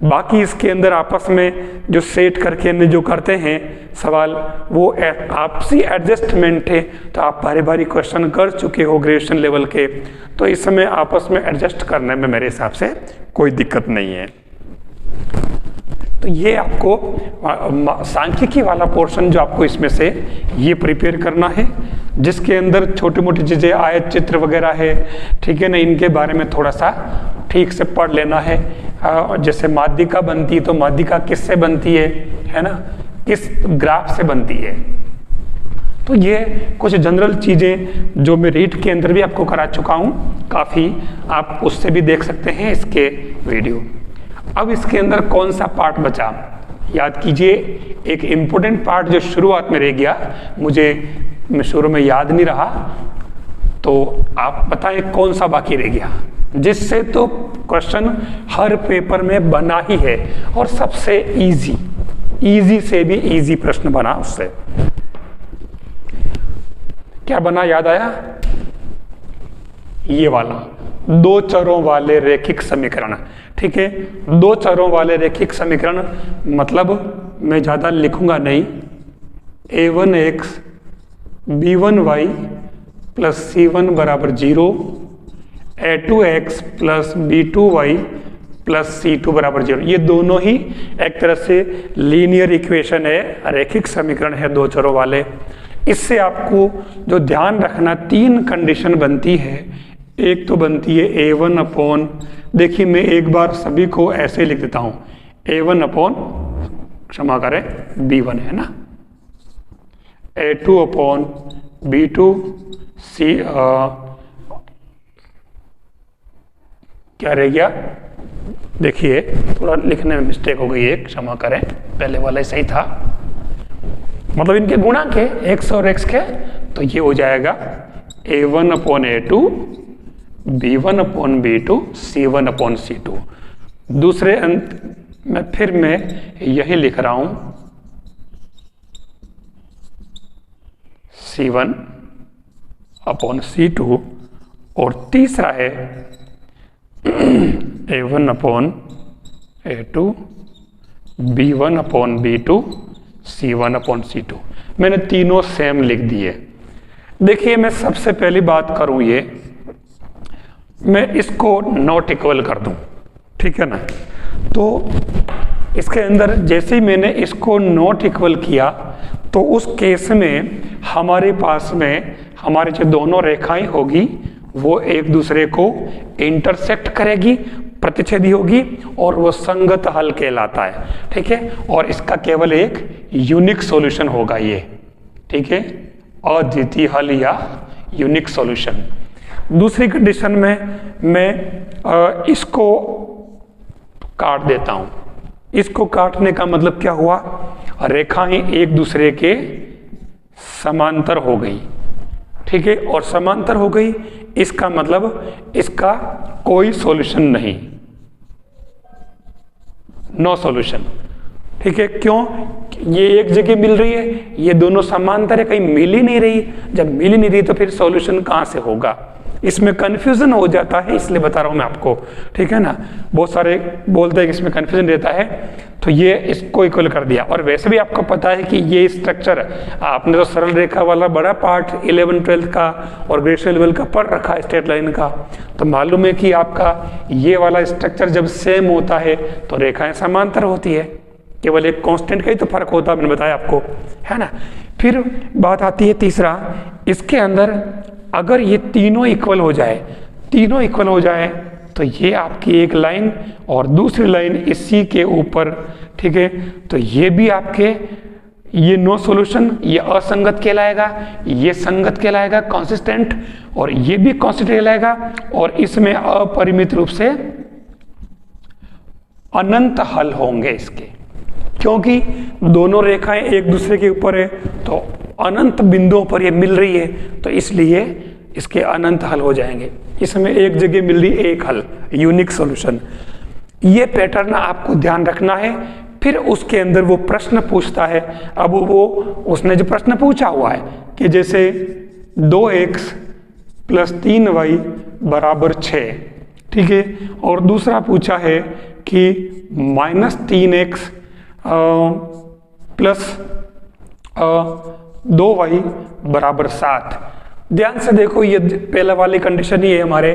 बाकी इसके अंदर आपस में जो सेट करके अन्य जो करते हैं सवाल, वो आपसी एडजस्टमेंट है। तो आप भारी भारी क्वेश्चन कर चुके हो ग्रेजुएशन लेवल के, तो इस समय आपस में एडजस्ट करने में मेरे हिसाब से कोई दिक्कत नहीं है। तो ये आपको सांख्यिकी वाला पोर्शन जो आपको इसमें से ये प्रिपेयर करना है, जिसके अंदर छोटी मोटी चीज़ें, आयत चित्र वगैरह है, ठीक है ना, इनके बारे में थोड़ा सा ठीक से पढ़ लेना है। जैसे माध्यिका बनती है तो माध्यिका किससे बनती है ना, किस ग्राफ से बनती है। तो ये कुछ जनरल चीज़ें जो मैं रीट के अंदर भी आपको करा चुका हूँ काफ़ी, आप उससे भी देख सकते हैं इसके वीडियो। अब इसके अंदर कौन सा पार्ट बचा, याद कीजिए। एक इम्पोर्टेंट पार्ट जो शुरुआत में रह गया, मैं शुरू में याद नहीं रहा, तो आप बताएं कौन सा बाकी रह गया, जिससे तो क्वेश्चन हर पेपर में बना ही है और सबसे इजी से भी इजी प्रश्न बना उससे। क्या बना, याद आया? ये वाला दो चरों वाले रैखिक समीकरण। ठीक है, दो चरों वाले रैखिक समीकरण मतलब मैं ज्यादा लिखूंगा नहीं, a1x b1y प्लस c1 बराबर 0, a2x plus b2y plus c2 बराबर 0। ये दोनों ही एक तरह से लीनियर इक्वेशन है, रैखिक समीकरण है दो चरों वाले। इससे आपको जो ध्यान रखना, तीन कंडीशन बनती है। एक तो बनती है a1 अपॉन, देखिए मैं एक बार सभी को ऐसे लिख देता हूं, a1 अपॉन, क्षमा करें, b1 है ना, a2 अपॉन b2 क्या रह गया, देखिए थोड़ा लिखने में मिस्टेक हो गई है, क्षमा करें, पहले वाला ही सही था, मतलब इनके गुणा के x और x के, तो ये हो जाएगा a1 upon a2 b1 upon b2 c1 upon c2। दूसरे अंत में फिर मैं यही लिख रहा हूं, c1 अपॉन c2, और तीसरा है a1 upon a2 b1 upon b2 c1 upon c2। मैंने तीनों सेम लिख दिए। देखिए मैं सबसे पहली बात करूं, ये मैं इसको नॉट इक्वल कर दूं, ठीक है ना। तो इसके अंदर जैसे ही मैंने इसको नॉट इक्वल किया, तो उस केस में हमारे पास में हमारी जो दोनों रेखाएं होगी वो एक दूसरे को इंटरसेक्ट करेगी, प्रतिच्छेदी होगी, और वो संगत हल कहलाता है। ठीक है, और इसका केवल एक यूनिक सॉल्यूशन होगा ये, ठीक है, अद्वितीय हल या यूनिक सॉल्यूशन। दूसरी कंडीशन में मैं इसको काट देता हूं। इसको काटने का मतलब क्या हुआ, रेखाएं एक दूसरे के समांतर हो गई, ठीक है, और समांतर हो गई, इसका मतलब इसका कोई सॉल्यूशन नहीं, नो सॉल्यूशन। ठीक है, क्यों? ये एक जगह मिल रही है, ये दोनों समांतर है, कहीं मिल ही नहीं रही। जब मिल ही नहीं रही तो फिर सॉल्यूशन कहां से होगा, इसमें कंफ्यूजन हो जाता है, इसलिए बता रहा हूं मैं आपको, ठीक है ना। बहुत सारे बोलते हैं कि इसमें कंफ्यूजन रहता है, तो ये इसको इक्वल कर दिया। और वैसे भी आपको पता है कि ये स्ट्रक्चर, आपने तो सरल रेखा वाला बड़ा पार्ट 11th-12th का और ग्रेजुएशन लेवल का पढ़ रखा है, स्ट्रेट लाइन का, तो मालूम है कि आपका ये वाला स्ट्रक्चर जब सेम होता है तो रेखाएं समांतर होती है, केवल एक कांस्टेंट का ही तो फर्क होता है, मैंने बताया आपको, है ना। फिर बात आती है तीसरा, इसके अंदर अगर ये तीनों इक्वल हो जाए, तीनों इक्वल हो जाए, तो ये आपकी एक लाइन और दूसरी लाइन इसी के ऊपर, ठीक है, तो ये भी आपके, ये नो सॉल्यूशन, ये असंगत कहलाएगा, ये संगत कहलाएगा, कंसिस्टेंट, और ये भी कंसिस्टेंट कहलाएगा, और इसमें अपरिमित रूप से अनंत हल होंगे इसके, क्योंकि दोनों रेखाएं एक दूसरे के ऊपर है, तो अनंत बिंदुओं पर ये मिल रही है, तो इसलिए इसके अनंत हल हो जाएंगे। इसमें एक जगह मिल रही एक हल, यूनिक सॉल्यूशन। ये पैटर्न आपको ध्यान रखना है। फिर उसके अंदर वो प्रश्न पूछता है, अब वो उसने जो प्रश्न पूछा हुआ है कि जैसे 2x प्लस 3y बराबर 6, ठीक है, और दूसरा पूछा है कि -3x प्लस 2y बराबर 7। ध्यान से देखो, ये पहला वाली कंडीशन ही है हमारे,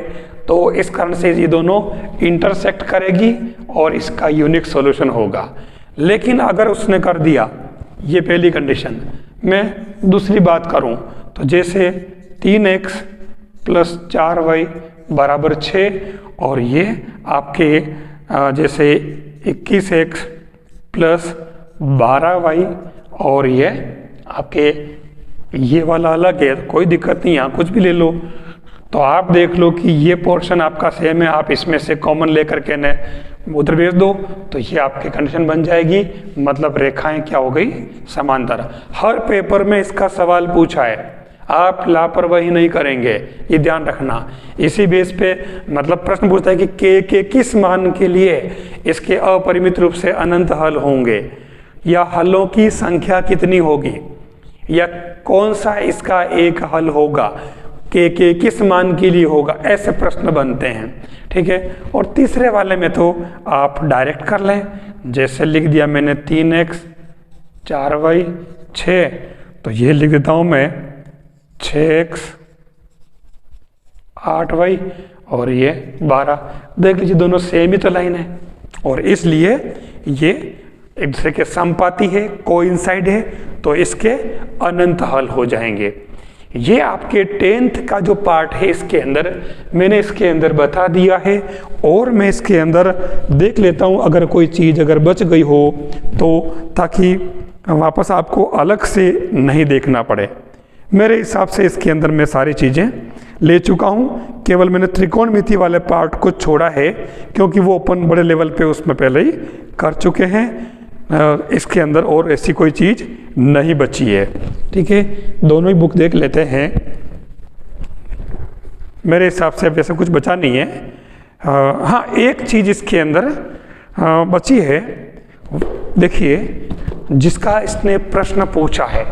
तो इस कारण से ये दोनों इंटरसेक्ट करेगी और इसका यूनिक सॉल्यूशन होगा। लेकिन अगर उसने कर दिया ये पहली कंडीशन, मैं दूसरी बात करूं तो जैसे 3x प्लस 4y बराबर 6, और ये आपके जैसे 21x प्लस 12y और ये आपके ये वाला अलग है, कोई दिक्कत नहीं, यहाँ कुछ भी ले लो। तो आप देख लो कि ये पोर्शन आपका सेम है, आप इसमें से कॉमन लेकर के न उधर भेज दो, तो ये आपकी कंडीशन बन जाएगी, मतलब रेखाएं क्या हो गई, समांतर। हर पेपर में इसका सवाल पूछा है, आप लापरवाही नहीं करेंगे, ये ध्यान रखना। इसी बेस पे मतलब प्रश्न पूछता है कि के किस मान के लिए इसके अपरिमित रूप से अनंत हल होंगे, या हलों की संख्या कितनी होगी, या कौन सा इसका एक हल होगा, के किस मान के लिए होगा, ऐसे प्रश्न बनते हैं। ठीक है। और तीसरे वाले में तो आप डायरेक्ट कर लें, जैसे लिख दिया मैंने 3x 4y 6, तो ये लिख देता हूँ मैं 6x 8y और ये 12। देख लीजिए दोनों सेम ही तो लाइन है, और इसलिए ये एक दूसरे के समपाती है, कोइंसाइड है, तो इसके अनंत हल हो जाएंगे। ये आपके 10th का जो पार्ट है इसके अंदर मैंने इसके अंदर बता दिया है, और मैं इसके अंदर देख लेता हूँ अगर कोई चीज़ अगर बच गई हो तो, ताकि वापस आपको अलग से नहीं देखना पड़े। मेरे हिसाब से इसके अंदर मैं सारी चीज़ें ले चुका हूँ, केवल मैंने त्रिकोणमिति वाले पार्ट को छोड़ा है क्योंकि वो अपन बड़े लेवल पे उसमें पहले ही कर चुके हैं। इसके अंदर और ऐसी कोई चीज़ नहीं बची है। ठीक है, दोनों ही बुक देख लेते हैं। मेरे हिसाब से वैसे कुछ बचा नहीं है। हाँ, एक चीज़ इसके अंदर बची है, देखिए, जिसका इसने प्रश्न पूछा है।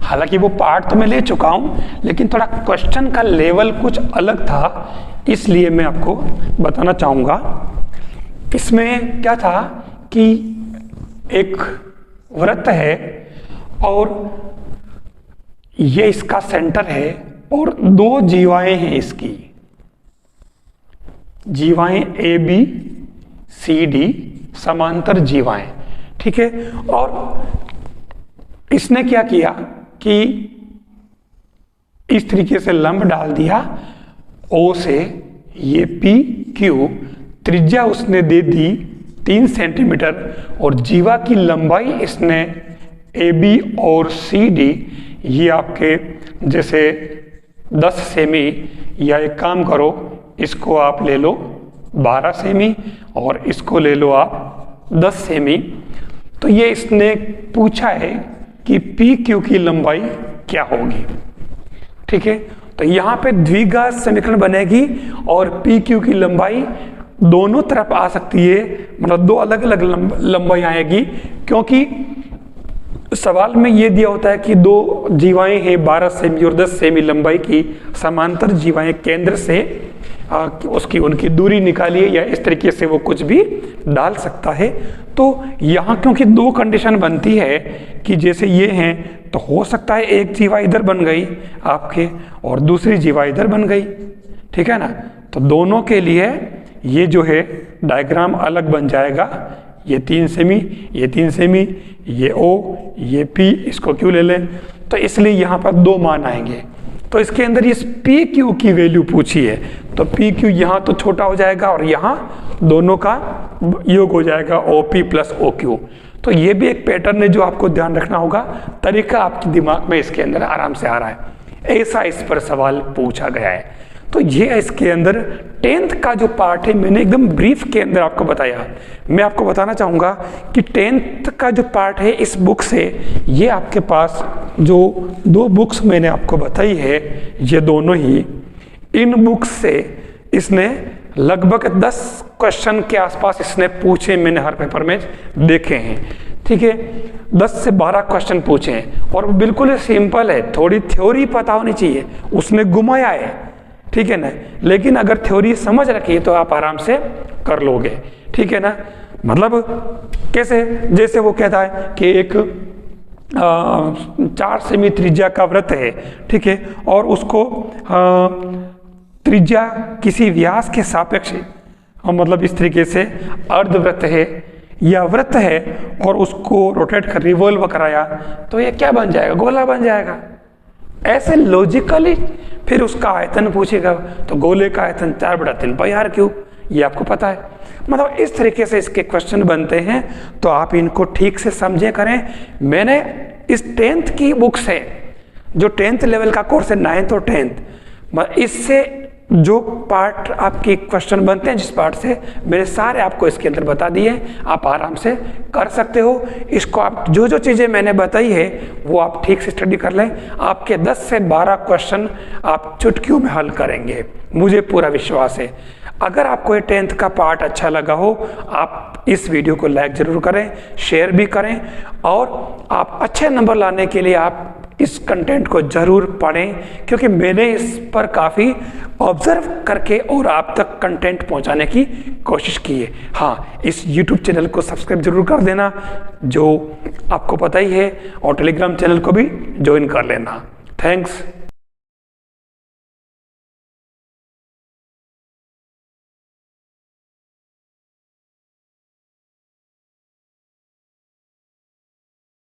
हालांकि वो पार्ट तो मैं ले चुका हूं, लेकिन थोड़ा क्वेश्चन का लेवल कुछ अलग था, इसलिए मैं आपको बताना चाहूंगा। इसमें क्या था कि एक वृत्त है और ये इसका सेंटर है और दो जीवाएं हैं इसकी, जीवाएं ए बी सी डी, समांतर जीवाएं। ठीक है, और इसने क्या किया कि इस तरीके से लंब डाल दिया ओ से, ये पी क्यू, त्रिज्या उसने दे दी 3 सेंटीमीटर, और जीवा की लंबाई इसने ए बी और सी डी, ये आपके जैसे 10 सेमी, या एक काम करो इसको आप ले लो 12 सेमी और इसको ले लो आप 10 सेमी। तो ये इसने पूछा है कि पी क्यू की लंबाई क्या होगी। ठीक है, तो यहां पे द्विघात समीकरण बनेगी और पी क्यू की लंबाई दोनों तरफ आ सकती है, मतलब दो अलग अलग लंबाई आएगी, क्योंकि सवाल में ये दिया होता है कि दो जीवाएं हैं 12 सेमी और 10 सेमी लंबाई की, समांतर जीवाएं केंद्र से उसकी उनकी दूरी निकालिए, या इस तरीके से वो कुछ भी डाल सकता है। तो यहाँ क्योंकि दो कंडीशन बनती है कि जैसे ये हैं, तो हो सकता है एक जीवा इधर बन गई आपके और दूसरी जीवा इधर बन गई। ठीक है ना, तो दोनों के लिए ये जो है डायग्राम अलग बन जाएगा। ये 3 सेमी, ये 3 सेमी, ये ओ, ये पी, इसको क्यू ले लें, तो इसलिए यहाँ पर दो मान आएंगे। तो इसके अंदर इस पी क्यू की वैल्यू पूछी है, तो पी क्यू यहाँ तो छोटा हो जाएगा और यहाँ दोनों का योग हो जाएगा O P plus O Q. तो ये भी एक पैटर्न है जो आपको ध्यान रखना होगा, तरीका आपके दिमाग में इसके अंदर आराम से आ रहा है। ऐसा इस पर सवाल पूछा गया है। तो ये इसके अंदर 10th का जो पार्ट है मैंने एकदम ब्रीफ के अंदर आपको बताया। मैं आपको बताना चाहूँगा कि 10th का जो पार्ट है इस बुक से, ये आपके पास जो दो बुक्स मैंने आपको बताई है, ये दोनों ही इन बुक्स से इसने लगभग 10 क्वेश्चन के आसपास इसने पूछे, मैंने हर पेपर में देखे हैं। ठीक है, 10 से 12 क्वेश्चन पूछे हैं और बिल्कुल सिंपल है, थोड़ी थ्योरी पता होनी चाहिए, उसने घुमाया है। ठीक है ना, लेकिन अगर थ्योरी समझ रखी है तो आप आराम से कर लोगे। ठीक है ना, मतलब कैसे, जैसे वो कहता है कि एक 4 सेमी त्रिज्या का वृत्त है, ठीक है, और उसको त्रिज्या किसी व्यास के सापेक्ष, मतलब इस तरीके से अर्धवृत्त है या वृत्त है और उसको रोटेट कर रिवॉल्व कराया, तो ये क्या बन जाएगा, गोला बन जाएगा। ऐसे लॉजिकली फिर उसका आयतन पूछेगा तो गोले का आयतन 4/3πr³, ये आपको पता है। मतलब इस तरीके से इसके क्वेश्चन बनते हैं, तो आप इनको ठीक से समझे करें। मैंने इस 10th की बुक से, जो 10th लेवल का कोर्स है 9th और 10th, इससे जो पार्ट आपके क्वेश्चन बनते हैं, जिस पार्ट से मैंने सारे आपको इसके अंदर बता दिए, आप आराम से कर सकते हो। इसको आप जो जो चीज़ें मैंने बताई है वो आप ठीक से स्टडी कर लें, आपके 10 से 12 क्वेश्चन आप चुटकियों में हल करेंगे, मुझे पूरा विश्वास है। अगर आपको ये 10th का पार्ट अच्छा लगा हो, आप इस वीडियो को लाइक ज़रूर करें, शेयर भी करें, और आप अच्छे नंबर लाने के लिए आप इस कंटेंट को ज़रूर पढ़ें, क्योंकि मैंने इस पर काफ़ी ऑब्जर्व करके और आप तक कंटेंट पहुंचाने की कोशिश की है। हाँ, इस YouTube चैनल को सब्सक्राइब जरूर कर देना, जो आपको पता ही है, और टेलीग्राम चैनल को भी ज्वाइन कर लेना। थैंक्स।